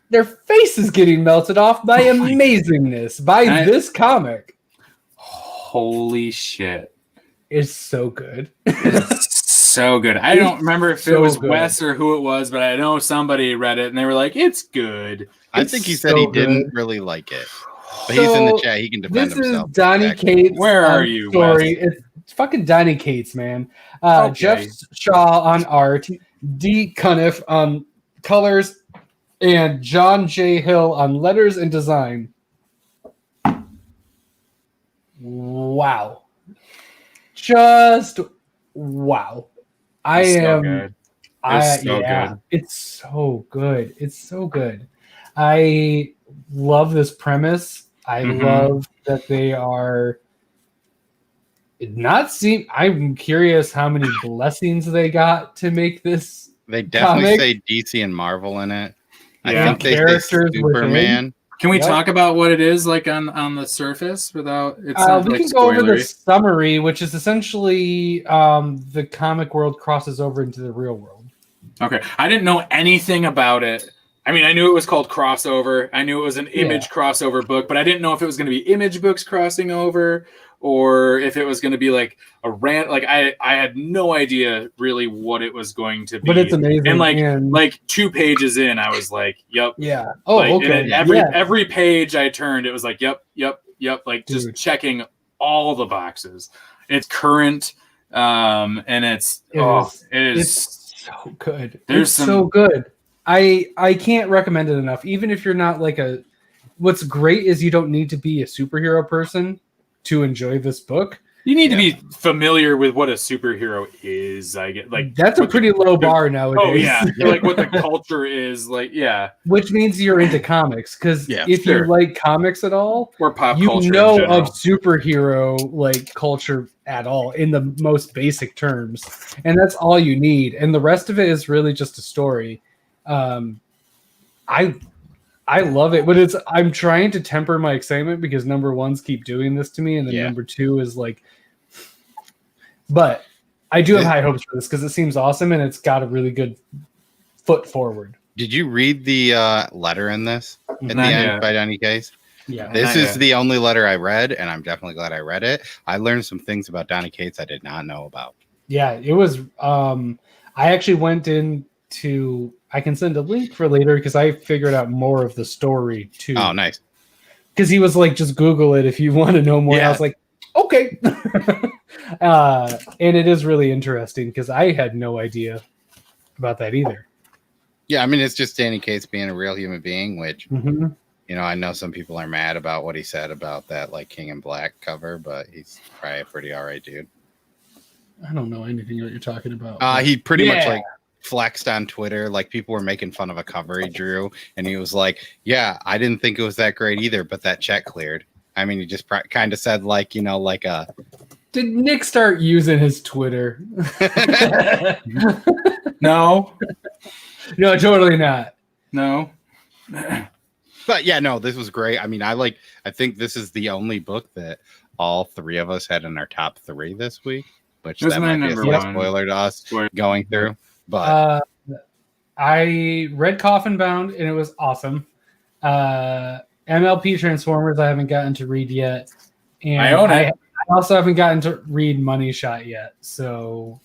Speaker 1: their face is getting melted off by amazingness by this comic.
Speaker 3: Holy shit!
Speaker 1: It's so good.
Speaker 3: So good. I don't remember if it was Wes or who it was, but I know somebody read it and they were like, "It's good."
Speaker 2: I think he said he didn't really like it, but he's in the chat. He can defend himself.
Speaker 1: This is Donnie Cates.
Speaker 3: Where are you?
Speaker 1: Story. It's fucking Donnie Cates, man. Jeff Shaw on art, D. Cuniff on colors, and John J. Hill on letters and design. Wow. Just wow. It's so good. It's so good. I love this premise. I love that they are I'm curious how many blessings they got to make this.
Speaker 2: They definitely say DC and Marvel in it.
Speaker 3: Yeah.
Speaker 2: I think they say Superman.
Speaker 1: Within.
Speaker 3: Can we talk about what it is like on the surface without it's
Speaker 1: we can go over the summary, which is essentially the comic world crosses over into the real world.
Speaker 3: Okay. I didn't know anything about it. I mean, I knew it was called Crossover. I knew it was an Image crossover book, but I didn't know if it was going to be Image books crossing over or if it was going to be like a rant. Like I had no idea really what it was going to be.
Speaker 1: But it's amazing.
Speaker 3: And like 2 pages in, I was like, "Yep."
Speaker 1: Yeah. Oh,
Speaker 3: like,
Speaker 1: okay.
Speaker 3: Every page I turned, it was like, "Yep." Yep, like
Speaker 1: Dude.
Speaker 3: just checking all the boxes. It's current, and it is
Speaker 1: it's so good.
Speaker 3: There's
Speaker 1: so good. I can't recommend it enough. Even if you're not like what's great is you don't need to be a superhero person to enjoy this book.
Speaker 3: You need to be familiar with what a superhero is. I get like
Speaker 1: that's a pretty low bar nowadays.
Speaker 3: Oh yeah, like what the culture is like. Yeah,
Speaker 1: which means you're into comics because if you like comics at all,
Speaker 3: or pop
Speaker 1: you
Speaker 3: culture,
Speaker 1: know of superhero like culture at all in the most basic terms, and that's all you need. And the rest of it is really just a story. I love it, but I'm trying to temper my excitement because number ones keep doing this to me, and then number two is like. But I do have high hopes for this because it seems awesome and it's got a really good foot forward.
Speaker 2: Did you read the letter in this at the end by Donny Case?
Speaker 1: Yeah.
Speaker 2: This is the only letter I read, and I'm definitely glad I read it. I learned some things about Donny Cates I did not know about.
Speaker 1: Yeah, it was. I actually went into. I can send a link for later because I figured out more of the story too.
Speaker 2: Oh, nice.
Speaker 1: Because he was like, just Google it if you want to know more. Yeah. I was like, okay. And it is really interesting because I had no idea about that either.
Speaker 2: Yeah, I mean, it's just Donny Cates being a real human being, which, you know, I know some people are mad about what he said about that, like, King in Black cover, but he's probably a pretty all right dude.
Speaker 1: I don't know anything what you're talking about.
Speaker 2: He pretty much, like, flexed on Twitter. Like, people were making fun of a cover he drew, and he was like, yeah, I didn't think it was that great either, but that check cleared. I mean, he just kind of said, like, you know, like a...
Speaker 1: Did Nick start using his Twitter?
Speaker 3: No.
Speaker 1: No, totally not.
Speaker 3: No.
Speaker 2: But yeah, no, this was great. I mean, I think this is the only book that all three of us had in our top 3 this week, which that might be a slight spoiler to us going through. But
Speaker 1: I read Coffin Bound and it was awesome. MLP Transformers I haven't gotten to read yet. And
Speaker 3: I own it.
Speaker 1: I also haven't gotten to read Money Shot yet. So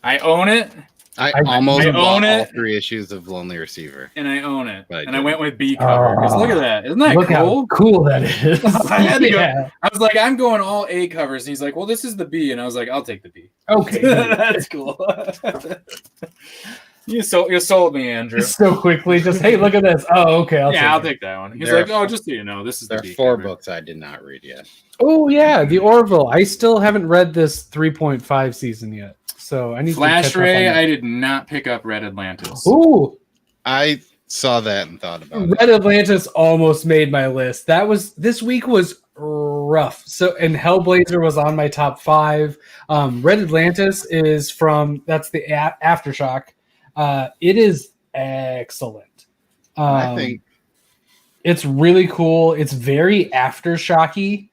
Speaker 3: I own it.
Speaker 2: I almost bought all 3 issues of Lonely Receiver.
Speaker 3: And I own it. And I went with B cover. Because look at that. Isn't that
Speaker 1: look
Speaker 3: cool?
Speaker 1: How cool that is.
Speaker 3: I was like, I'm going all A covers. And he's like, well, this is the B. And I was like, I'll take the B.
Speaker 1: Okay.
Speaker 3: That's cool. You sold me, Andrew.
Speaker 1: So quickly. Just, hey, look at this. Oh, okay. I'll
Speaker 3: take that one. He's like, oh, just so you know, this is the B.
Speaker 2: There are 4 books I did not read yet.
Speaker 1: Oh, yeah. The Orville. I still haven't read this 3.5 season yet. So I need
Speaker 3: Flash
Speaker 1: to
Speaker 3: Ray. I did not pick up Red Atlantis.
Speaker 1: Ooh,
Speaker 2: I saw that and thought about
Speaker 1: Red Atlantis almost made my list. This week was rough. So and Hellblazer was on my top 5. Red Atlantis is that's the Aftershock. It is excellent.
Speaker 2: I think
Speaker 1: it's really cool. It's very Aftershocky.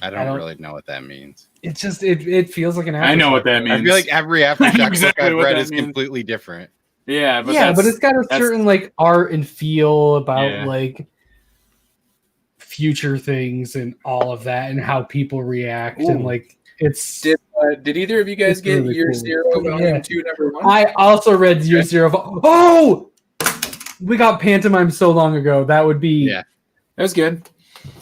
Speaker 2: I don't really know what that means.
Speaker 1: It's just it feels like an Aftershock.
Speaker 3: I know what that means.
Speaker 2: I feel like every Aftershock
Speaker 3: exactly
Speaker 2: book I've read is
Speaker 3: means.
Speaker 2: completely different.
Speaker 3: Yeah, but
Speaker 1: it's got a certain like art and feel about like future things and all of that and how people react and like it's.
Speaker 3: Did either of you guys get
Speaker 1: really
Speaker 3: Year
Speaker 1: cool.
Speaker 3: Zero, Volume 2, Number 1?
Speaker 1: I also read Year Zero. Oh, we got Pantomime so long ago. That would be
Speaker 3: that was good.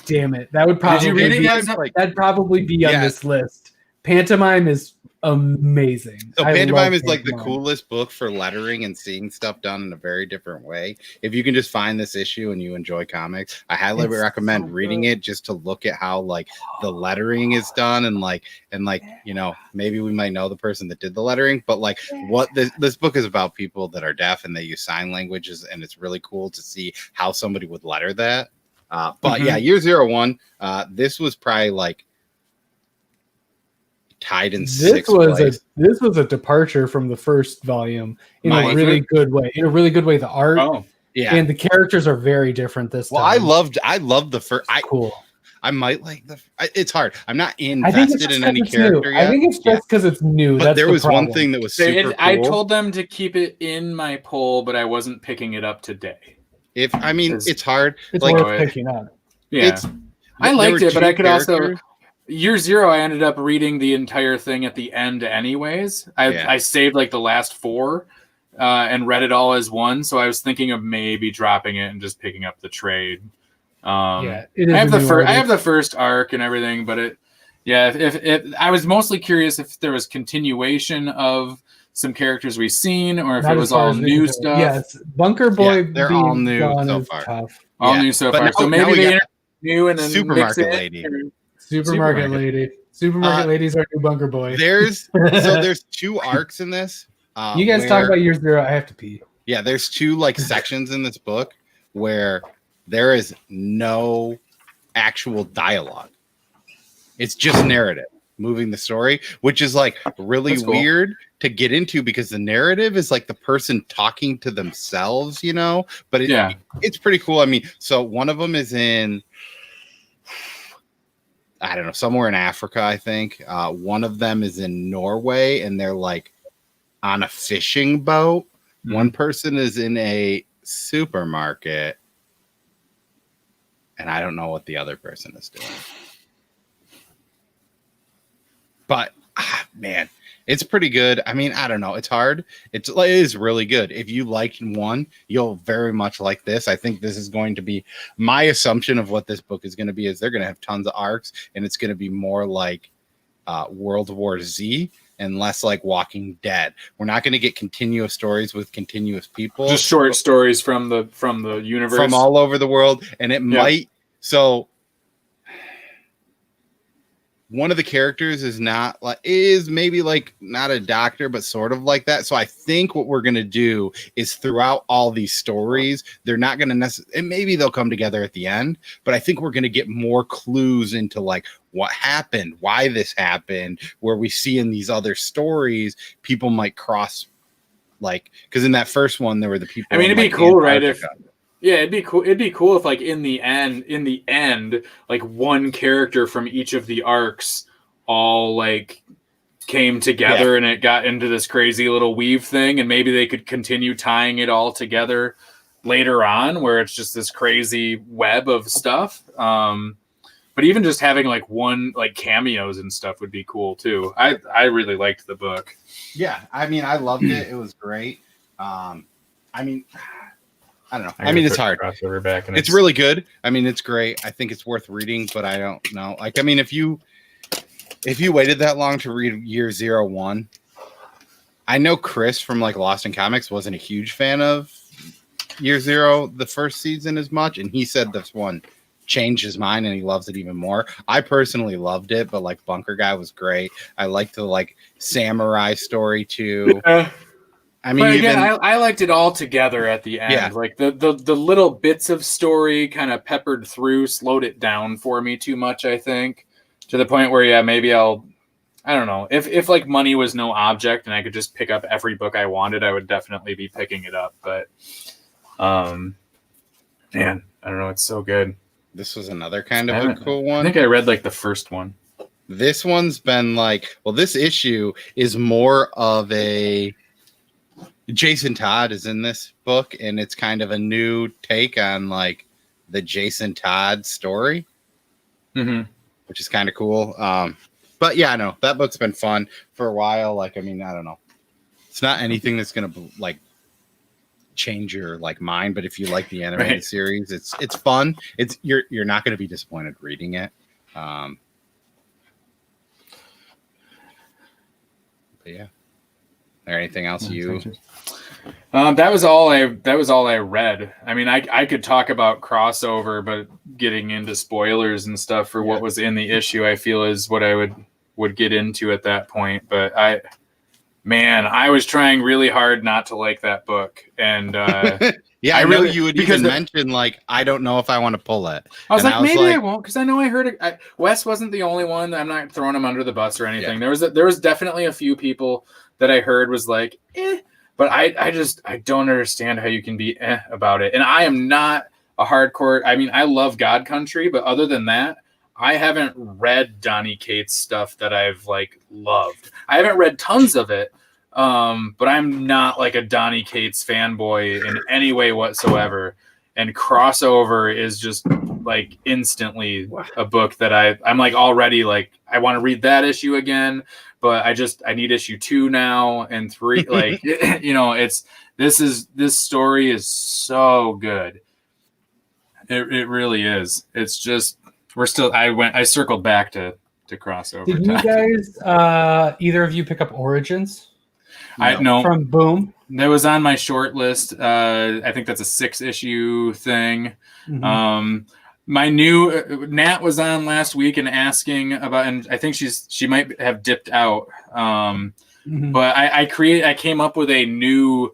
Speaker 1: Damn it! That would probably
Speaker 3: Did you read it, guys?
Speaker 1: That'd probably be on this list. Pantomime is amazing.
Speaker 2: So Pantomime is like the coolest book for lettering and seeing stuff done in a very different way. If you can just find this issue and you enjoy comics, I highly recommend reading it just to look at how like the lettering is done and like you know, maybe we might know the person that did the lettering, but like what this book is about people that are deaf and they use sign languages, and it's really cool to see how somebody would letter that. But yeah, Year 01, this was probably like tied in sixth place.
Speaker 1: This was a departure from the first volume in a really good way. In a really good way, the art and the characters are very different this time.
Speaker 2: I loved the first.
Speaker 1: Cool.
Speaker 2: I might like it's hard. I'm not invested in any character yet.
Speaker 1: I think it's just because it's new.
Speaker 2: But there was one thing that was super cool.
Speaker 3: I told them to keep it in my poll, but I wasn't picking it up today.
Speaker 2: It's hard.
Speaker 1: It's
Speaker 2: like
Speaker 1: worth picking up.
Speaker 3: Yeah, I liked it, but I could also. Year 0, I ended up reading the entire thing at the end, anyways. I saved like the last 4 and read it all as one. So I was thinking of maybe dropping it and just picking up the trade.
Speaker 1: Yeah, it is
Speaker 3: I have
Speaker 1: a
Speaker 3: the
Speaker 1: new
Speaker 3: first, I
Speaker 1: artist.
Speaker 3: have the first arc and everything, but if I was mostly curious if there was continuation of some characters we've seen, or if
Speaker 1: Not
Speaker 3: it
Speaker 1: as
Speaker 3: was
Speaker 1: far
Speaker 3: all
Speaker 1: as we can
Speaker 3: new
Speaker 1: tell.
Speaker 3: stuff.
Speaker 1: Yes, Bunker
Speaker 2: Yeah,
Speaker 1: Boy
Speaker 2: they're all
Speaker 1: being
Speaker 2: new
Speaker 1: gone
Speaker 2: so
Speaker 1: is
Speaker 2: far.
Speaker 1: tough.
Speaker 3: All
Speaker 2: Yeah,
Speaker 3: new so
Speaker 2: but
Speaker 3: far. So
Speaker 2: now
Speaker 3: maybe
Speaker 2: we
Speaker 3: they
Speaker 2: got
Speaker 3: introduce new and then mix
Speaker 2: Supermarket
Speaker 3: it
Speaker 2: Lady.
Speaker 3: in.
Speaker 1: Supermarket Lady. Supermarket Lady's our new Bunker Boy.
Speaker 2: There's two arcs in this.
Speaker 1: You guys talk about year 0. I have to pee.
Speaker 2: Yeah, there's two like sections in this book where there is no actual dialogue. It's just narrative moving the story, which is like really
Speaker 3: That's cool.
Speaker 2: weird to get into because the narrative is like the person talking to themselves, you know, but it's pretty cool. I mean, so one of them is in, I don't know, somewhere in Africa, I think. One of them is in Norway and they're like on a fishing boat. Mm-hmm. One person is in a supermarket and I don't know what the other person is doing. But man, it's pretty good. I mean, I don't know. It's hard. It is really good. If you liked one, you'll very much like this. I think this is going to be my assumption of what this book is going to be. Is they're going to have tons of arcs, and it's going to be more like World War Z and less like Walking Dead. We're not going to get continuous stories with continuous people.
Speaker 3: Just short stories from the universe,
Speaker 2: from all over the world, and it might so. One of the characters is maybe like not a doctor, but sort of like that. So I think what we're going to do is throughout all these stories, they're not going to necessarily, and maybe they'll come together at the end, but I think we're going to get more clues into like what happened, why this happened, where we see in these other stories, people might cross like, because in that first one, there were the people.
Speaker 3: I mean, it'd be cool, right? It'd be cool. It'd be cool if, like, in the end, like one character from each of the arcs all like came together and it got into this crazy little weave thing, and maybe they could continue tying it all together later on, where it's just this crazy web of stuff. But even just having like one like cameos and stuff would be cool too. I really liked the book.
Speaker 2: Yeah, I mean, I loved it. It was great. I mean. I don't know. I mean, it's hard. It's really good. I mean, it's great. I think it's worth reading, but I don't know. Like, I mean, if you waited that long to read year 01, I know Chris from like Lost in Comics wasn't a huge fan of year 0, the first season as much. And he said this one changed his mind and he loves it even more. I personally loved it, but like Bunker Guy was great. I liked the like samurai story too. I mean,
Speaker 3: but again, I liked it all together at the end.
Speaker 2: Yeah.
Speaker 3: Like the little bits of story kind of peppered through slowed it down for me too much, I think, to the point where, maybe I don't know. If like money was no object and I could just pick up every book I wanted, I would definitely be picking it up. But, man, I don't know. It's so good.
Speaker 2: This was another kind of a cool one.
Speaker 3: I think I read like the first one.
Speaker 2: This one's been like, well, this issue is more of a... Jason Todd is in this book, and it's kind of a new take on like the Jason Todd story, which is kind of cool. But yeah, I know that book's been fun for a while. Like, I mean, I don't know. It's not anything that's going to like change your like mind, but if you like the animated series, it's fun. You're not going to be disappointed reading it. But yeah. Or anything else
Speaker 3: that was all I read. I mean, I could talk about crossover, but getting into spoilers and stuff for what was in the issue, I feel is what I would get into at that point. But I was trying really hard not to like that book. And
Speaker 2: yeah, I know you would even mention like, I don't know if I want to pull it.
Speaker 3: I was like, maybe I won't, because I know I heard it. Wes wasn't the only one. I'm not throwing him under the bus or anything. Yeah. There was definitely a few people that I heard was like, but I don't understand how you can be about it. And I am not a hardcore. I mean, I love God Country, but other than that, I haven't read Donny Cates stuff that I've like loved. I haven't read tons of it, but I'm not like a Donny Cates fanboy in any way whatsoever. And Crossover is just like instantly a book that I'm like already like, I want to read that issue again, but I need issue 2 now and 3. Like, you know, this story is so good. It really is. It's just I circled back to crossover.
Speaker 1: Did you guys either of you pick up Origins?
Speaker 3: No.
Speaker 1: From Boom.
Speaker 3: That was on my short list. I think that's a 6-issue thing.
Speaker 1: Mm-hmm.
Speaker 3: My new Nat was on last week and asking about, and I think she might have dipped out. But I came up with a new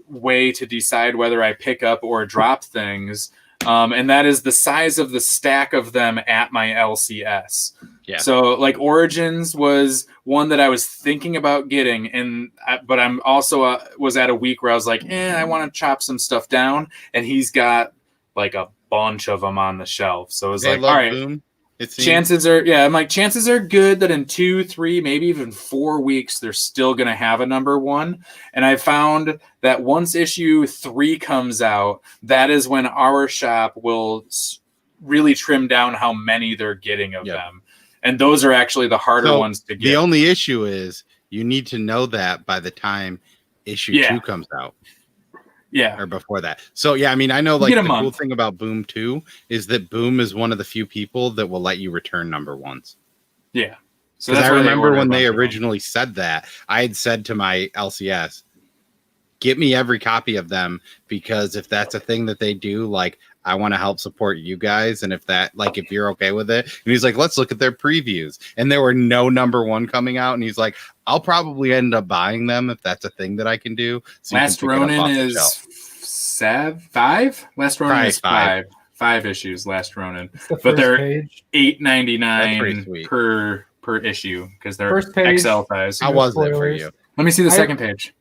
Speaker 3: way to decide whether I pick up or drop things. And that is the size of the stack of them at my LCS.
Speaker 2: Yeah.
Speaker 3: So like Origins was one that I was thinking about getting, but I'm also was at a week where I was like, I want to chop some stuff down, and he's got like a bunch of them on the shelf. So it was like, all right,
Speaker 2: Boom.
Speaker 3: chances are good that in 2, 3, maybe even 4 weeks they're still going to have a number 1. And I found that once issue 3 comes out, that is when our shop will really trim down how many they're getting of them. And those are actually the harder ones to get.
Speaker 2: The only issue is you need to know that by the time issue 2 comes out.
Speaker 3: Yeah.
Speaker 2: Or before that. So, yeah, I mean, I know like the
Speaker 3: month.
Speaker 2: cool thing about Boom 2 is that Boom is one of the few people that will let you return number 1s.
Speaker 3: Yeah. So
Speaker 2: that's I remember when they originally said that, I had said to my LCS, get me every copy of them, because if that's a thing that they do, like, I want to help support you guys. And if you're okay with it. And he's like, let's look at their previews. And there were no number 1 coming out. And he's like, I'll probably end up buying them if that's a thing that I can do. So
Speaker 3: Last Ronin is 5? Last Ronin is 5. 5 issues, Last Ronin. But they're $8.99 per issue because they're XL size.
Speaker 2: How was that for you?
Speaker 3: Let me see the second page.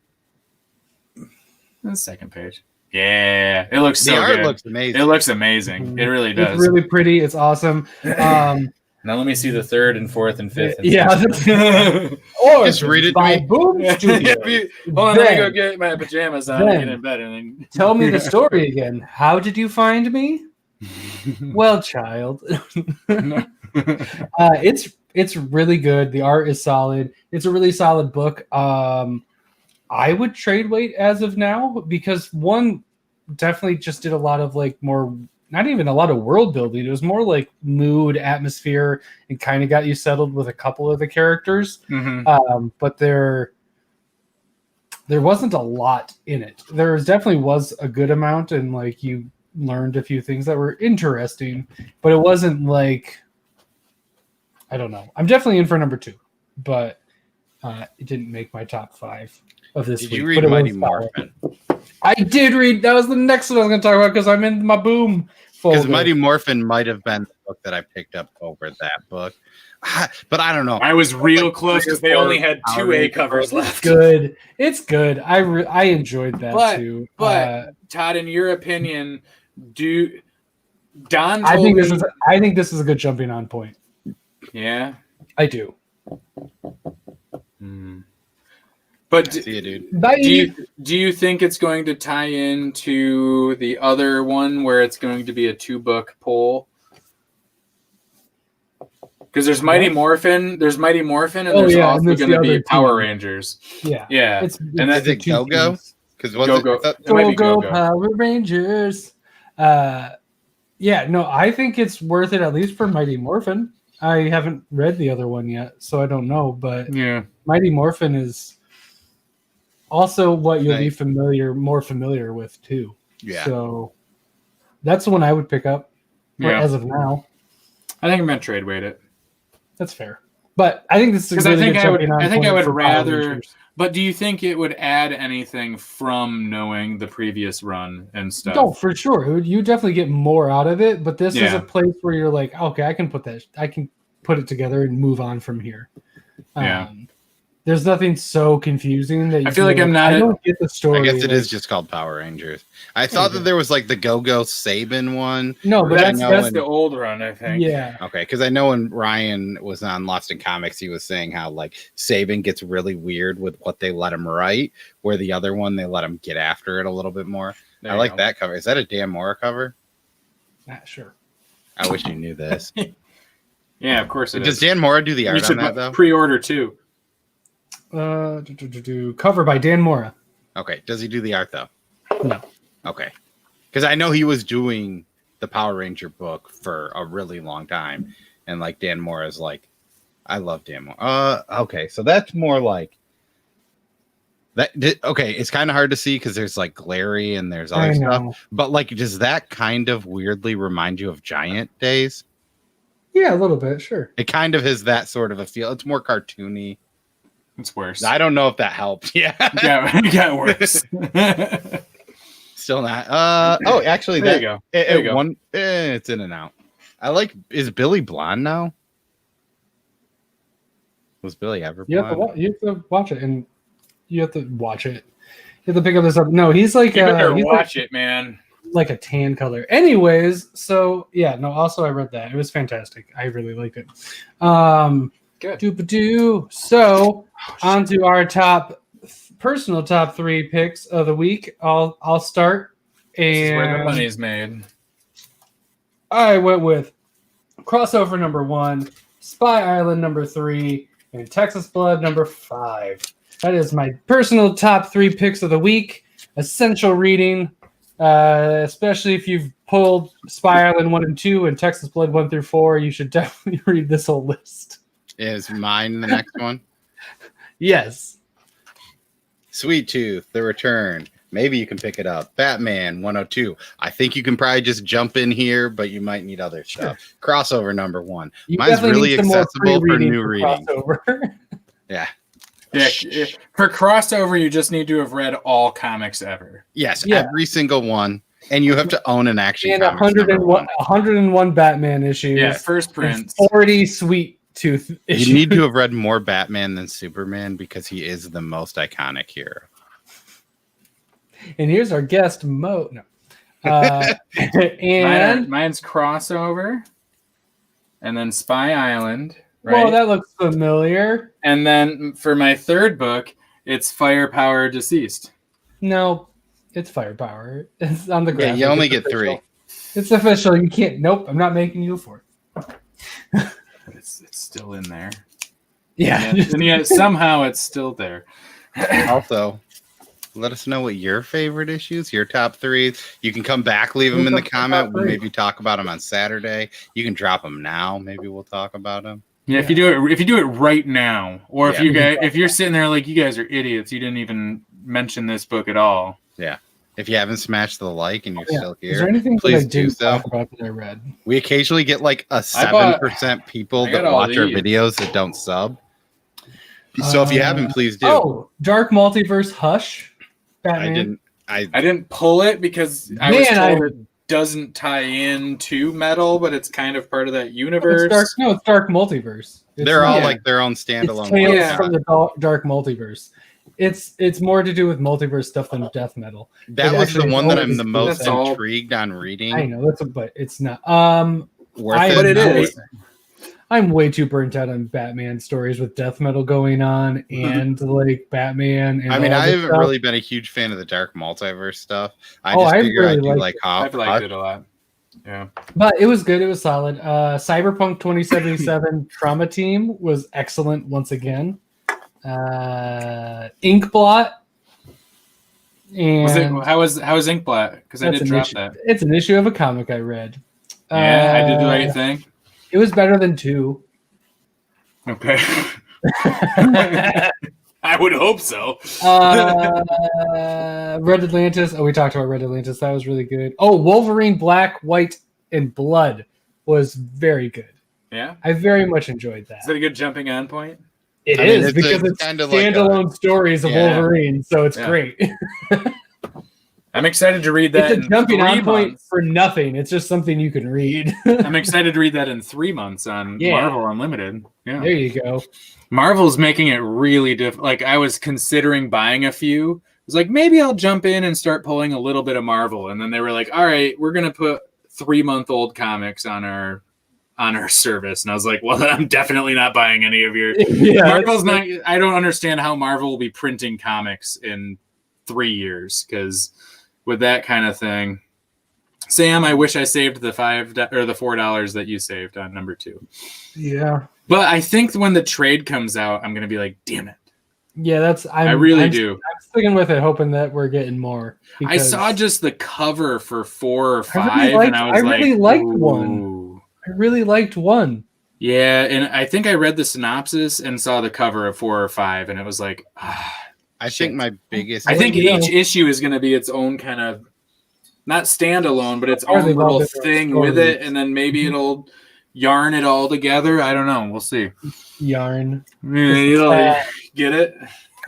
Speaker 3: The second page. Yeah, it looks so good. The art looks amazing. It looks amazing. It really does.
Speaker 1: It's really pretty. It's awesome.
Speaker 3: Now let me see the 3rd and 4th and 5th.
Speaker 1: Or
Speaker 2: just read it
Speaker 1: by Boom Studio.
Speaker 3: Hold on, let me go get my pajamas on and get in bed. And then...
Speaker 1: Tell me the story again. How did you find me? Well, child. It's really good. The art is solid. It's a really solid book. I would trade weight as of now, because one definitely just did a lot of like more, not even a lot of world building. It was more like mood, atmosphere, and kind of got you settled with a couple of the characters. But there wasn't a lot in it. There definitely was a good amount, and like you learned a few things that were interesting, but it wasn't like, I don't know. I'm definitely in for number 2, but it didn't make my top 5 of this week.
Speaker 2: Did you read Mighty Morphin?
Speaker 1: I did read. That was the next one I was going to talk about, because I'm in my Boom folder.
Speaker 2: Because Mighty Morphin might have been the book that I picked up over that book. But I don't know.
Speaker 3: I was real close because they only had 2 A covers left.
Speaker 1: It's good. I enjoyed that too.
Speaker 3: But Todd, in your opinion,
Speaker 1: I think this is a good jumping on point.
Speaker 3: Yeah,
Speaker 1: I do.
Speaker 3: But
Speaker 2: see you, dude.
Speaker 3: Do you think it's going to tie into the other one where it's going to be a 2-book poll? Because there's Mighty Morphin, and there's also going to be Power Rangers.
Speaker 1: Yeah,
Speaker 3: and that's
Speaker 2: it. Go-Go. Because
Speaker 1: Go Power Rangers. I think it's worth it, at least for Mighty Morphin. I haven't read the other one yet, so I don't know. But Mighty Morphin is also what you'll be more familiar with too.
Speaker 2: Yeah.
Speaker 1: So that's the one I would pick up as of now.
Speaker 3: I think I'm gonna trade weight it.
Speaker 1: That's fair. But I think this is
Speaker 3: I think I would rather. But do you think it would add anything from knowing the previous run and stuff?
Speaker 1: No, for sure. You definitely get more out of it. But this is a place where you're like, okay, I can put it together and move on from here. There's nothing so confusing that
Speaker 3: I feel like I don't
Speaker 1: get the story.
Speaker 2: I guess it is just called Power Rangers. I thought that there was like the Go-Go Sabin one.
Speaker 1: No, but
Speaker 3: that's the old run, I think.
Speaker 1: Yeah.
Speaker 2: Okay, because I know when Ryan was on Lost in Comics, he was saying how like Sabin gets really weird with what they let him write, where the other one they let him get after it a little bit more. I like that cover. Is that a Dan Mora cover?
Speaker 1: Not sure.
Speaker 2: I wish you knew this.
Speaker 3: Yeah, of course it
Speaker 2: Does Dan Mora do the art on that though?
Speaker 3: Pre-order too.
Speaker 1: Cover by Dan Mora.
Speaker 2: Okay. Does he do the art though?
Speaker 1: No.
Speaker 2: Okay. Because I know he was doing the Power Ranger book for a really long time, and like Dan Mora's like, I love Dan Mora. Okay, so that's more like that. Okay, it's kind of hard to see because there's like glary and there's other stuff, but like, does that kind of weirdly remind you of Giant Days?
Speaker 1: Yeah, a little bit, sure.
Speaker 2: It kind of has that sort of a feel. It's more cartoony.
Speaker 3: It's worse.
Speaker 2: I don't know if that helped. Yeah,
Speaker 3: it got worse.
Speaker 2: Still not. Actually,
Speaker 3: there you go. There you go.
Speaker 2: It's in and out. I like. Is Billy blonde now? Was Billy ever blonde?
Speaker 1: You have to watch it, and you have to watch it. You have to pick up this up. No, he's like.
Speaker 3: You better watch it, man.
Speaker 1: Like a tan color. Anyways, so yeah, no. Also, I read that. It was fantastic. I really liked it.
Speaker 3: Good.
Speaker 1: Doo-ba-doo. So, on to our personal top 3 picks of the week. I'll start. And
Speaker 3: this is where the money's made.
Speaker 1: I went with crossover number 1, Spy Island number 3, and Texas Blood number 5. That is my personal top 3 picks of the week. Essential reading, especially if you've pulled Spy Island 1 and 2 and Texas Blood 1 through 4. You should definitely read this whole list.
Speaker 2: Is mine the next one?
Speaker 1: Yes.
Speaker 2: Sweet Tooth, The Return. Maybe you can pick it up. Batman 102. I think you can probably just jump in here, but you might need other stuff. Crossover number 1. Mine's really accessible for new reading. Yeah.
Speaker 3: Yeah. For crossover, you just need to have read all comics ever.
Speaker 2: Yes, every single one. And you have to own an Action Comics.
Speaker 1: And 101 Batman issues.
Speaker 3: Yeah, first print.
Speaker 1: 40 Sweet Tooth issues.
Speaker 2: You need to have read more Batman than Superman because he is the most iconic hero.
Speaker 1: And here's our guest, Mo. No. And
Speaker 3: mine's crossover. And then Spy Island. Right?
Speaker 1: Well, that looks familiar.
Speaker 3: And then for my third book, it's Firepower Deceased.
Speaker 1: No, it's Firepower. It's on the graphic.
Speaker 2: Yeah, you only get 3.
Speaker 1: It's official. You can't. Nope, I'm not making you for it.
Speaker 3: But it's still in there.
Speaker 1: Yeah.
Speaker 3: And yet somehow it's still there.
Speaker 2: Also, let us know what your favorite issues, your top 3. You can come back, leave them in the comment. We'll maybe talk about them on Saturday. You can drop them now. Maybe we'll talk about them.
Speaker 3: Yeah, if you do it right now, or if you're sitting there like you guys are idiots, you didn't even mention this book at all.
Speaker 2: Yeah. If you haven't smashed the like and you're still here,
Speaker 1: is there anything
Speaker 2: please
Speaker 1: that I do
Speaker 2: so.
Speaker 1: Talk about that I read?
Speaker 2: We occasionally get like a 7% people that watch our videos that don't sub. So if you haven't, please do.
Speaker 1: Oh, Dark Multiverse Hush.
Speaker 2: Batman.
Speaker 3: I didn't pull it because I was told it doesn't tie in to metal, but it's kind of part of that universe.
Speaker 1: It's Dark Multiverse.
Speaker 2: They're all like their own standalone.
Speaker 1: Tales from the Dark Multiverse. It's more to do with multiverse stuff than death metal.
Speaker 2: That was the one that I'm the most intrigued on reading.
Speaker 1: I know but it's not.
Speaker 2: But it is.
Speaker 1: I'm way too burnt out on Batman stories with death metal going on and like Batman. And
Speaker 2: I haven't really been a huge fan of the Dark Multiverse stuff. I figured I do like Hop.
Speaker 3: I've liked it a lot. Yeah,
Speaker 1: but it was good. It was solid. Cyberpunk 2077 Trauma Team was excellent once again. Inkblot. And
Speaker 3: how was Inkblot? Because I did drop that.
Speaker 1: It's an issue of a comic I read.
Speaker 3: Yeah, I did the right thing.
Speaker 1: It was better than 2.
Speaker 3: Okay. I would hope so.
Speaker 1: Red Atlantis. Oh, we talked about Red Atlantis. That was really good. Oh, Wolverine Black, White, and Blood was very good.
Speaker 3: Yeah?
Speaker 1: I very much enjoyed that.
Speaker 3: Is that a good jumping on point?
Speaker 1: It is because it's kind of standalone stories of Wolverine, so it's great.
Speaker 3: I'm excited to read that.
Speaker 1: It's a jumping on point for nothing. It's just something you can read.
Speaker 3: I'm excited to read that in 3 months on Marvel Unlimited. Yeah,
Speaker 1: there you go.
Speaker 3: Marvel's making it really difficult. Like I was considering buying a few. I was like, maybe I'll jump in and start pulling a little bit of Marvel, and then they were like, all right, we're gonna put 3-month-old comics on our service, and I was like, well, I'm definitely not buying any of your Marvel's not. I don't understand how Marvel will be printing comics in 3 years, because with that kind of thing, Sam, I wish I saved the $4 that you saved on number 2.
Speaker 1: Yeah,
Speaker 3: but I think when the trade comes out, I'm gonna be like, damn it,
Speaker 1: Yeah,
Speaker 3: I really do.
Speaker 1: I'm sticking with it, hoping that we're getting more.
Speaker 3: I saw just the cover for 4 or 5, and I
Speaker 1: I
Speaker 3: was
Speaker 1: really
Speaker 3: like,
Speaker 1: liked one.
Speaker 3: ooh.
Speaker 1: I really liked one.
Speaker 3: Yeah, and I think I read the synopsis and saw the cover of 4 or 5, and it was like,
Speaker 2: I
Speaker 3: shit.
Speaker 2: think my biggest.
Speaker 3: I think each issue is going to be its own kind of, not standalone, but its
Speaker 1: Or
Speaker 3: own
Speaker 1: they've all
Speaker 3: little
Speaker 1: been their own
Speaker 3: thing with it,
Speaker 1: stories.
Speaker 3: and then maybe it'll yarn it all together. I don't know. We'll see.
Speaker 1: Yarn.
Speaker 3: Get it?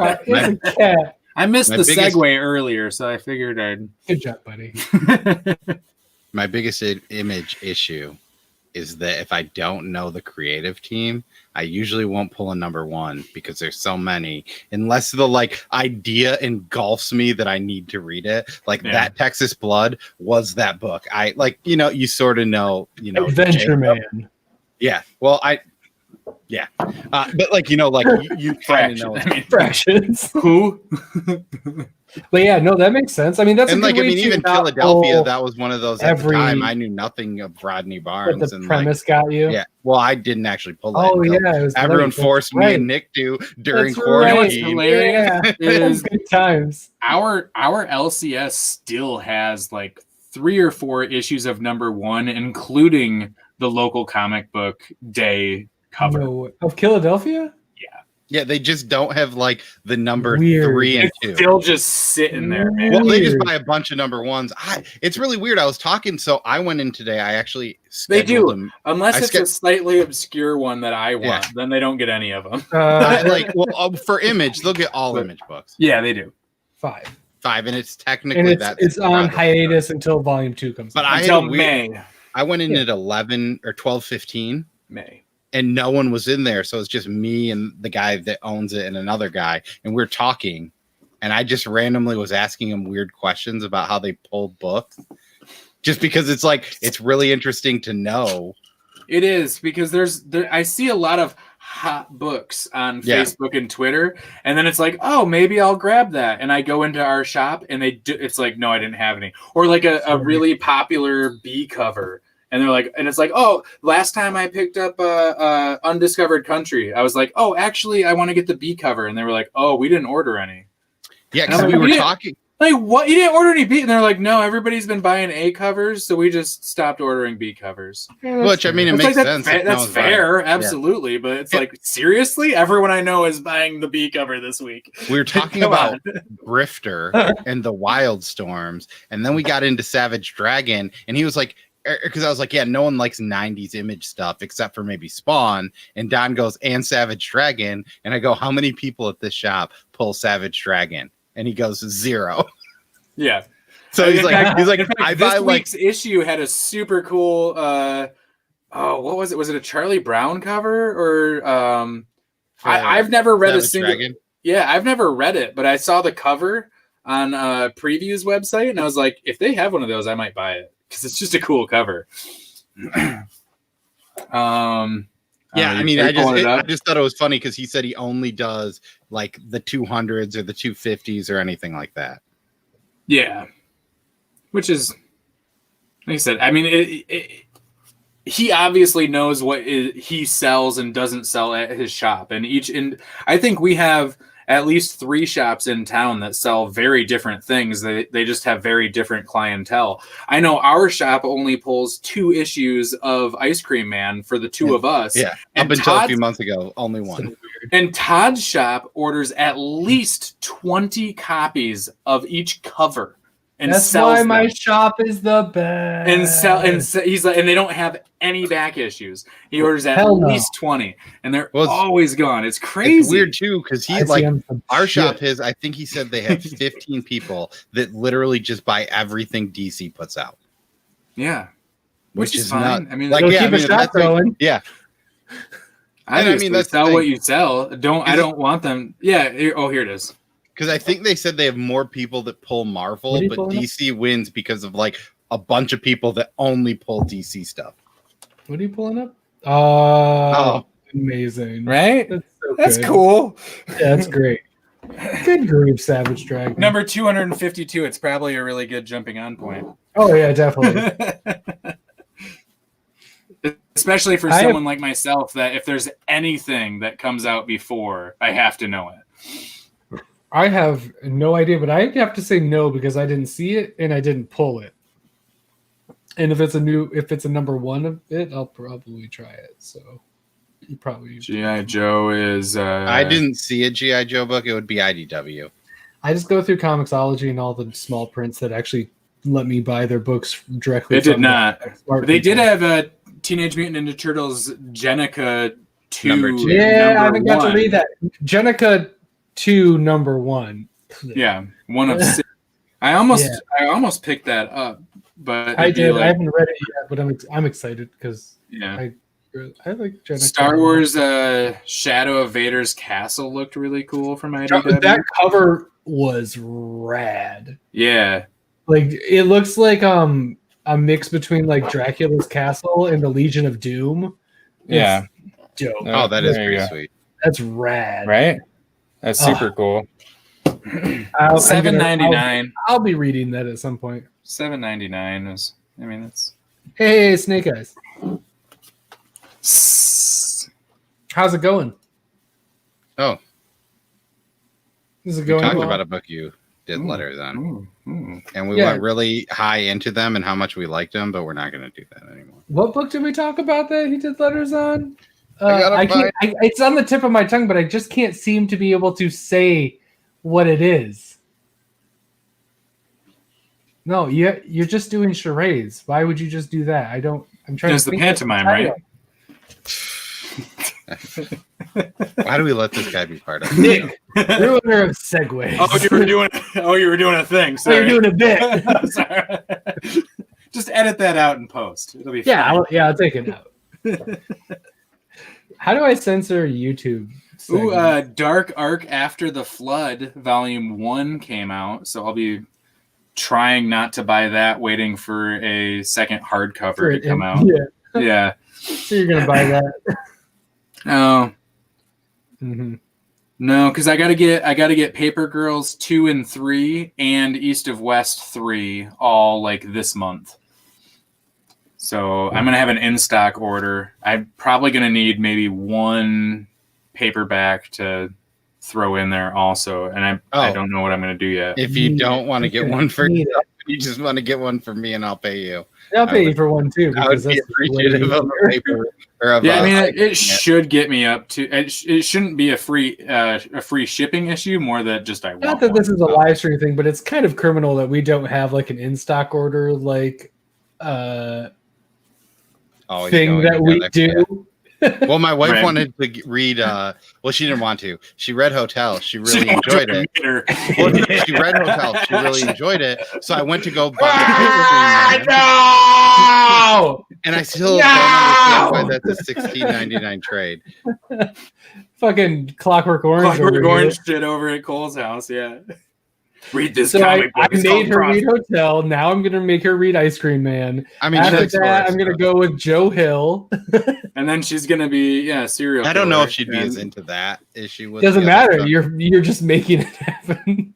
Speaker 1: It's a cat.
Speaker 3: I missed
Speaker 2: My
Speaker 3: the
Speaker 2: biggest-
Speaker 3: segue earlier, so I figured I'd.
Speaker 1: Good job, buddy.
Speaker 2: My biggest image issue is that if I don't know the creative team, I usually won't pull a number 1 because there's so many, unless the like idea engulfs me that I need to read it. Like that Texas Blood was that book. I like, you sort of know,
Speaker 1: Adventure Man.
Speaker 2: Yeah. Well, but like, you kind of know.
Speaker 1: Fractions.
Speaker 3: Who?
Speaker 1: But yeah, no, that makes sense. I mean, that's
Speaker 2: and
Speaker 1: a good way to
Speaker 2: even
Speaker 1: not
Speaker 2: Philadelphia,
Speaker 1: pull
Speaker 2: that was one of those at the time. I knew nothing of Rodney Barnes.
Speaker 1: But the
Speaker 2: and
Speaker 1: premise got you.
Speaker 2: Yeah. Well, I didn't actually pull it.
Speaker 1: Oh yeah, it was
Speaker 2: everyone forced me and Nick to during quarantine.
Speaker 3: Hilarious.
Speaker 1: Yeah,
Speaker 3: is
Speaker 1: good times.
Speaker 3: Our LCS still has like 3 or 4 issues of number 1, including the local comic book day cover.
Speaker 1: No, of Philadelphia.
Speaker 2: Yeah, they just don't have like the number
Speaker 1: Weird.
Speaker 2: 3 and
Speaker 3: It's
Speaker 2: 2.
Speaker 3: still just sitting there, man.
Speaker 2: Well, they just buy a bunch of number 1s. It's really weird. I was talking, so I went in today. I actually scheduled
Speaker 3: they do
Speaker 2: them.
Speaker 3: Unless it's a slightly obscure one that I want, then they don't get any of them.
Speaker 2: For Image, they'll get all Image books.
Speaker 3: Yeah, they do.
Speaker 1: 5,
Speaker 2: and it's technically
Speaker 1: it's on hiatus until volume 2 comes.
Speaker 3: But until May.
Speaker 2: I went in at 11 or 12:15
Speaker 3: May.
Speaker 2: And no one was in there. So it's just me and the guy that owns it and another guy. And we're talking. And I just randomly was asking him weird questions about how they pull books. Just because it's really interesting to know.
Speaker 3: It is, because I see a lot of hot books on Facebook and Twitter. And then it's like, oh, maybe I'll grab that. And I go into our shop and it's like, no, I didn't have any. Or like a really popular B cover. And they're like, and it's like, oh, last time I picked up Undiscovered Country, I was like, oh, actually, I want to get the B cover. And they were like, oh, we didn't order any.
Speaker 2: Yeah, because we were talking.
Speaker 3: Like, what? You didn't order any B? And they're like, no, everybody's been buying A covers, so we just stopped ordering B covers.
Speaker 2: Which, I mean, it makes sense.
Speaker 3: That's fair, absolutely. Yeah. But it's like, seriously? Everyone I know is buying the B cover this week.
Speaker 2: We were talking about Grifter and the Wildstorms, and then we got into Savage Dragon, and he was like, because I was like, yeah, no one likes 90s Image stuff except for maybe Spawn. And Don goes, and Savage Dragon. And I go, how many people at this shop pull Savage Dragon? And he goes, 0.
Speaker 3: Yeah.
Speaker 2: So he's like,
Speaker 3: I buy this week's issue had a super cool, what was it? Was it a Charlie Brown cover? Or I've never read Savage a single. Dragon? Yeah, I've never read it, but I saw the cover on Preview's website, and I was like, if they have one of those, I might buy it. Because it's just a cool cover.
Speaker 2: I mean, I just thought it was funny because he said he only does like the 200s or the 250s or anything like that.
Speaker 3: Yeah, which is, like I said, I mean, he obviously knows what he sells and doesn't sell at his shop, and I think we have at least 3 shops in town that sell very different things. They just have very different clientele. I know our shop only pulls 2 issues of Ice Cream Man for the 2 of us.
Speaker 2: Yeah, up until a few months ago, only 1.
Speaker 3: And Todd's shop orders at least 20 copies of each cover. And
Speaker 1: that's why my shop is the best.
Speaker 3: He's like, and they don't have any back issues. He orders at least 20, and they're always gone. It's crazy.
Speaker 2: It's weird too, because our shop is. I think he said they have 15 people that literally just buy everything DC puts out.
Speaker 3: Yeah,
Speaker 2: which is
Speaker 3: fine.
Speaker 2: not.
Speaker 3: I mean,
Speaker 1: keep a shop going.
Speaker 2: Yeah.
Speaker 3: I mean, that's sell what you sell. I don't want them. Yeah. Here it is.
Speaker 2: Because I think they said they have more people that pull Marvel, but DC wins because of like a bunch of people that only pull DC stuff.
Speaker 1: What are you pulling up? Oh, amazing.
Speaker 3: Right? That's cool.
Speaker 1: Yeah, that's great. Good grief, Savage Dragon.
Speaker 3: Number 252. It's probably a really good jumping on point.
Speaker 1: Oh, yeah, definitely.
Speaker 3: Especially for someone like myself, that if there's anything that comes out before, I have to know it.
Speaker 1: I have no idea, but I have to say no because I didn't see it and I didn't pull it. And if it's a number one of it, I'll probably try it. So you probably
Speaker 3: G.I. Joe is.
Speaker 2: I didn't see a G.I. Joe book. It would be IDW.
Speaker 1: I just go through Comixology and all the small prints that actually let me buy their books directly.
Speaker 3: It did not.
Speaker 1: But
Speaker 3: they did have a Teenage Mutant Ninja Turtles Jenica 2.
Speaker 2: Number 2.
Speaker 1: Yeah,
Speaker 3: number
Speaker 1: I haven't got to
Speaker 3: 1.
Speaker 1: read that. Jenica 2, number 1.
Speaker 3: Yeah, 1 of 6. I almost picked that up, but
Speaker 1: I did. I haven't read it yet, but I'm excited because I like Jenica.
Speaker 3: Star Wars Shadow of Vader's Castle looked really cool from IDW.
Speaker 1: That cover was rad.
Speaker 3: Yeah.
Speaker 1: Like it looks like a mix between like Dracula's Castle and the Legion of Doom.
Speaker 3: Yeah.
Speaker 1: It's dope.
Speaker 2: Oh, that is pretty sweet.
Speaker 1: That's rad.
Speaker 3: Right? That's super cool. $7.99.
Speaker 1: I'll be reading that at some point.
Speaker 3: $7.99 is. I mean, it's.
Speaker 1: Hey, Snake Eyes. How's it going?
Speaker 2: Oh,
Speaker 1: Is it
Speaker 2: we
Speaker 1: going?
Speaker 2: talked
Speaker 1: well?
Speaker 2: about a book you did letters on, and we
Speaker 1: Yeah.
Speaker 2: went really high into them and how much we liked them, but we're not going to do that anymore.
Speaker 1: What book did we talk about that he did letters on?
Speaker 2: I
Speaker 1: can't. It's on the tip of my tongue, but I just can't seem to be able to say what it is. No, you're just doing charades. Why would you just do that? I'm trying
Speaker 3: There's
Speaker 1: to
Speaker 3: the
Speaker 1: think
Speaker 3: pantomime, right?
Speaker 2: Why do we let this guy be part of it?
Speaker 1: Nick, ruiner of segues.
Speaker 3: You were doing a thing.
Speaker 1: So you're doing a bit.
Speaker 3: Sorry. Just edit that out and post. It'll be fine.
Speaker 1: I'll take it out. How do I censor YouTube?
Speaker 3: Ooh, Dark Arc After the Flood, Volume 1 came out, so I'll be trying not to buy that, waiting for a second hardcover to come out. Yeah.
Speaker 1: So you're gonna buy that?
Speaker 3: No.
Speaker 1: Mm-hmm.
Speaker 3: No, because I gotta get Paper Girls 2 and 3 and East of West 3 all like this month. So I'm gonna have an in-stock order. I'm probably gonna need maybe one paperback to throw in there also, and I don't know what I'm gonna do yet.
Speaker 2: If you don't want to get one for yourself, you just want to get one for me, and I'll pay you.
Speaker 1: I'll pay you for one too.
Speaker 2: I would be appreciative of a paper.
Speaker 3: It should get me up to. It shouldn't be a free shipping issue. More that just I want.
Speaker 1: Not that this is a live stream thing, but it's kind of criminal that we don't have like an in-stock order like thing that we do.
Speaker 2: Well, my wife wanted to read. Well, she didn't want to. She read Hotel. She really enjoyed it. Well, she read Hotel. She really enjoyed it. So I went to go buy.
Speaker 1: No!
Speaker 2: And I still don't understand why that's a $16.99 trade.
Speaker 1: Fucking Clockwork Orange.
Speaker 3: Clockwork Orange shit over at Cole's house. Yeah. Read this
Speaker 1: so
Speaker 3: comic book.
Speaker 1: I made her read Hotel. Now I'm gonna make her read Ice Cream Man.
Speaker 2: I mean,
Speaker 1: after that, I'm gonna go with Joe Hill.
Speaker 3: And then she's gonna be serial killer.
Speaker 2: I don't know if she'd be as into that issue. With
Speaker 1: doesn't matter. You're just making it happen.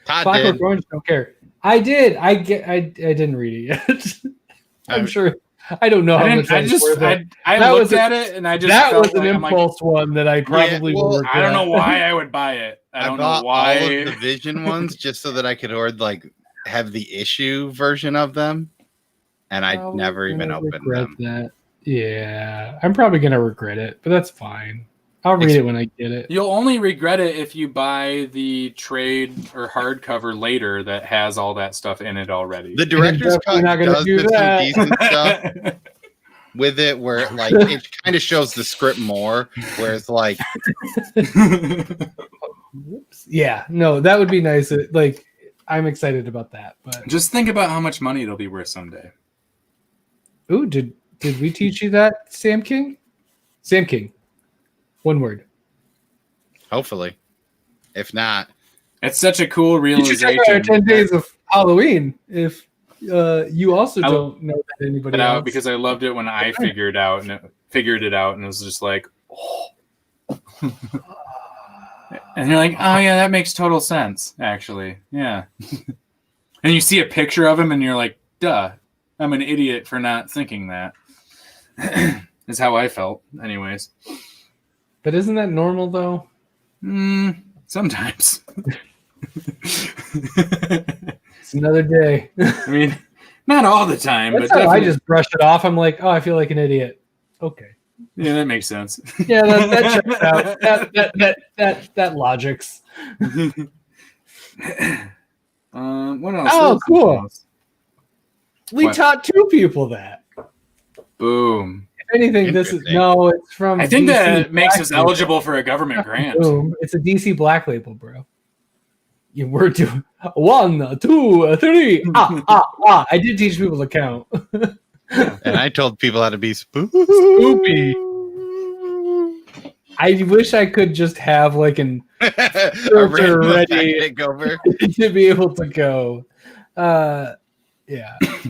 Speaker 1: Clockwork Orange don't care. I did. I didn't read it yet. I'm sure. I don't know how much I
Speaker 3: looked at it and I just
Speaker 1: that was an impulse one that I probably would.
Speaker 3: I don't know why I would buy it. I don't know why.
Speaker 2: All of the Vision ones just so that I could have the issue version of them, and I never even opened them.
Speaker 1: That. Yeah, I'm probably gonna regret it, but that's fine. I'll read it when I get it.
Speaker 3: You'll only regret it if you buy the trade or hardcover later that has all that stuff in it already.
Speaker 2: The director's cut does some decent stuff with it, where it kind of shows the script more, where it's like,
Speaker 1: yeah, no, that would be nice. I'm excited about that, but
Speaker 3: just think about how much money it'll be worth someday.
Speaker 1: Ooh, did we teach you that, Sam King? Sam King. One word.
Speaker 2: Hopefully. If not.
Speaker 3: It's such a cool realization.
Speaker 1: You should check out 10 Days of Halloween if you also don't know that anybody else.
Speaker 3: Because I loved it when I figured it out and it was just like, oh. And you're like, oh yeah, that makes total sense, actually. Yeah. And you see a picture of him and you're like, duh, I'm an idiot for not thinking that. Is how I felt, anyways.
Speaker 1: But isn't that normal though?
Speaker 3: Sometimes.
Speaker 1: It's another day.
Speaker 3: I mean, not all the time,
Speaker 1: That's
Speaker 3: but
Speaker 1: how I
Speaker 3: definitely.
Speaker 1: just brush it off. I'm like, oh, I feel like an idiot. Okay.
Speaker 3: Yeah, that makes sense.
Speaker 1: Yeah, that checks out. That logics.
Speaker 3: What else?
Speaker 1: Oh,
Speaker 3: What's
Speaker 1: cool.
Speaker 3: else?
Speaker 1: We
Speaker 3: What?
Speaker 1: taught 2 people that.
Speaker 3: Boom.
Speaker 1: If anything, this is
Speaker 2: Interesting.
Speaker 1: it's from.
Speaker 3: I think
Speaker 1: DC
Speaker 3: that makes
Speaker 1: Black
Speaker 3: us
Speaker 1: Label.
Speaker 3: eligible for a government grant.
Speaker 1: Boom! It's a DC Black Label, bro. We're doing 1, 2, 3. I did teach people to count.
Speaker 2: And I told people how to be
Speaker 1: Spoopy. I wish I could just have like an
Speaker 2: a
Speaker 1: filter
Speaker 2: random
Speaker 1: ready
Speaker 2: takeover.
Speaker 1: to be able to go. Yeah.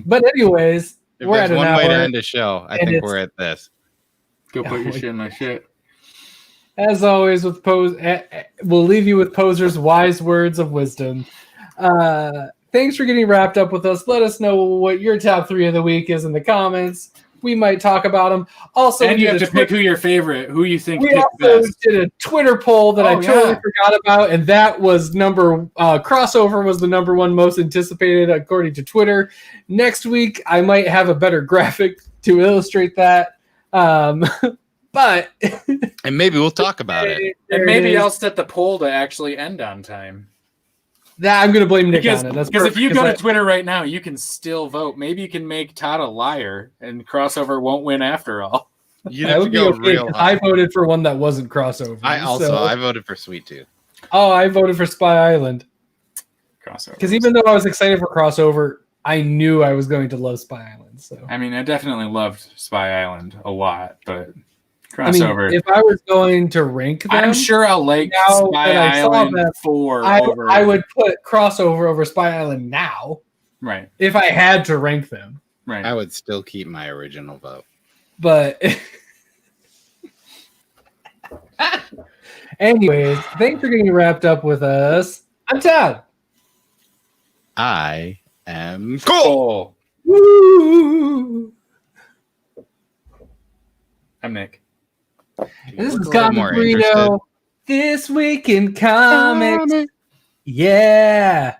Speaker 1: But anyways,
Speaker 2: If
Speaker 1: we're
Speaker 2: there's
Speaker 1: at an
Speaker 2: one way to
Speaker 1: hour.
Speaker 2: end a show, I
Speaker 1: and
Speaker 2: think
Speaker 1: it's-
Speaker 2: we're at this.
Speaker 3: Go put
Speaker 1: Oh
Speaker 3: your
Speaker 1: my
Speaker 3: shit in my shit.
Speaker 1: As always, with we'll leave you with Poser's wise words of wisdom. Thanks for getting wrapped up with us. Let us know what your top 3 of the week is in the comments. We might talk about them. Also,
Speaker 3: And
Speaker 1: we
Speaker 3: you
Speaker 1: did
Speaker 3: have
Speaker 1: a
Speaker 3: to pick who your favorite, who you think
Speaker 1: we
Speaker 3: picked
Speaker 1: also
Speaker 3: best.
Speaker 1: did a Twitter poll that I
Speaker 3: Oh,
Speaker 1: totally
Speaker 3: yeah.
Speaker 1: forgot about, and that was crossover was the number 1 most anticipated according to Twitter. Next week, I might have a better graphic to illustrate that. But
Speaker 2: And maybe we'll talk about it.
Speaker 3: And maybe I'll set the poll to actually end on time.
Speaker 1: I'm going to blame Nick
Speaker 3: Because
Speaker 1: on it. That's
Speaker 3: if you
Speaker 1: perfect,
Speaker 3: go to
Speaker 1: 'cause
Speaker 3: Twitter right now, you can still vote. Maybe you can make Todd a liar, and crossover won't win after all.
Speaker 2: You'd
Speaker 1: that
Speaker 2: have to
Speaker 1: would be
Speaker 2: go
Speaker 1: okay.
Speaker 2: real
Speaker 1: 'Cause
Speaker 2: high.
Speaker 1: I voted for one that wasn't crossover.
Speaker 2: I voted for Sweet Tooth.
Speaker 1: I voted for Spy Island
Speaker 3: Crossover.
Speaker 1: because even though I was excited for crossover, I knew I was going to love Spy Island. So
Speaker 3: I mean, I definitely loved Spy Island a lot, but
Speaker 1: I mean,
Speaker 3: crossover.
Speaker 1: if I was going to rank them,
Speaker 3: I'm sure I'll like
Speaker 1: now
Speaker 3: Spy
Speaker 1: that I saw
Speaker 3: Island
Speaker 1: them,
Speaker 3: 4
Speaker 1: I
Speaker 3: over.
Speaker 1: would put crossover over Spy Island now
Speaker 3: Right,
Speaker 1: if I had to rank them.
Speaker 3: right.
Speaker 2: I would still keep my original vote.
Speaker 1: But anyways, thanks for getting wrapped up with us. I'm Todd.
Speaker 2: I am
Speaker 3: Cool.
Speaker 1: Woo!
Speaker 3: I'm Nick.
Speaker 1: This is
Speaker 2: Look a little
Speaker 1: Comic
Speaker 2: more
Speaker 1: Burrito.
Speaker 2: interested.
Speaker 1: This week in comics. Yeah.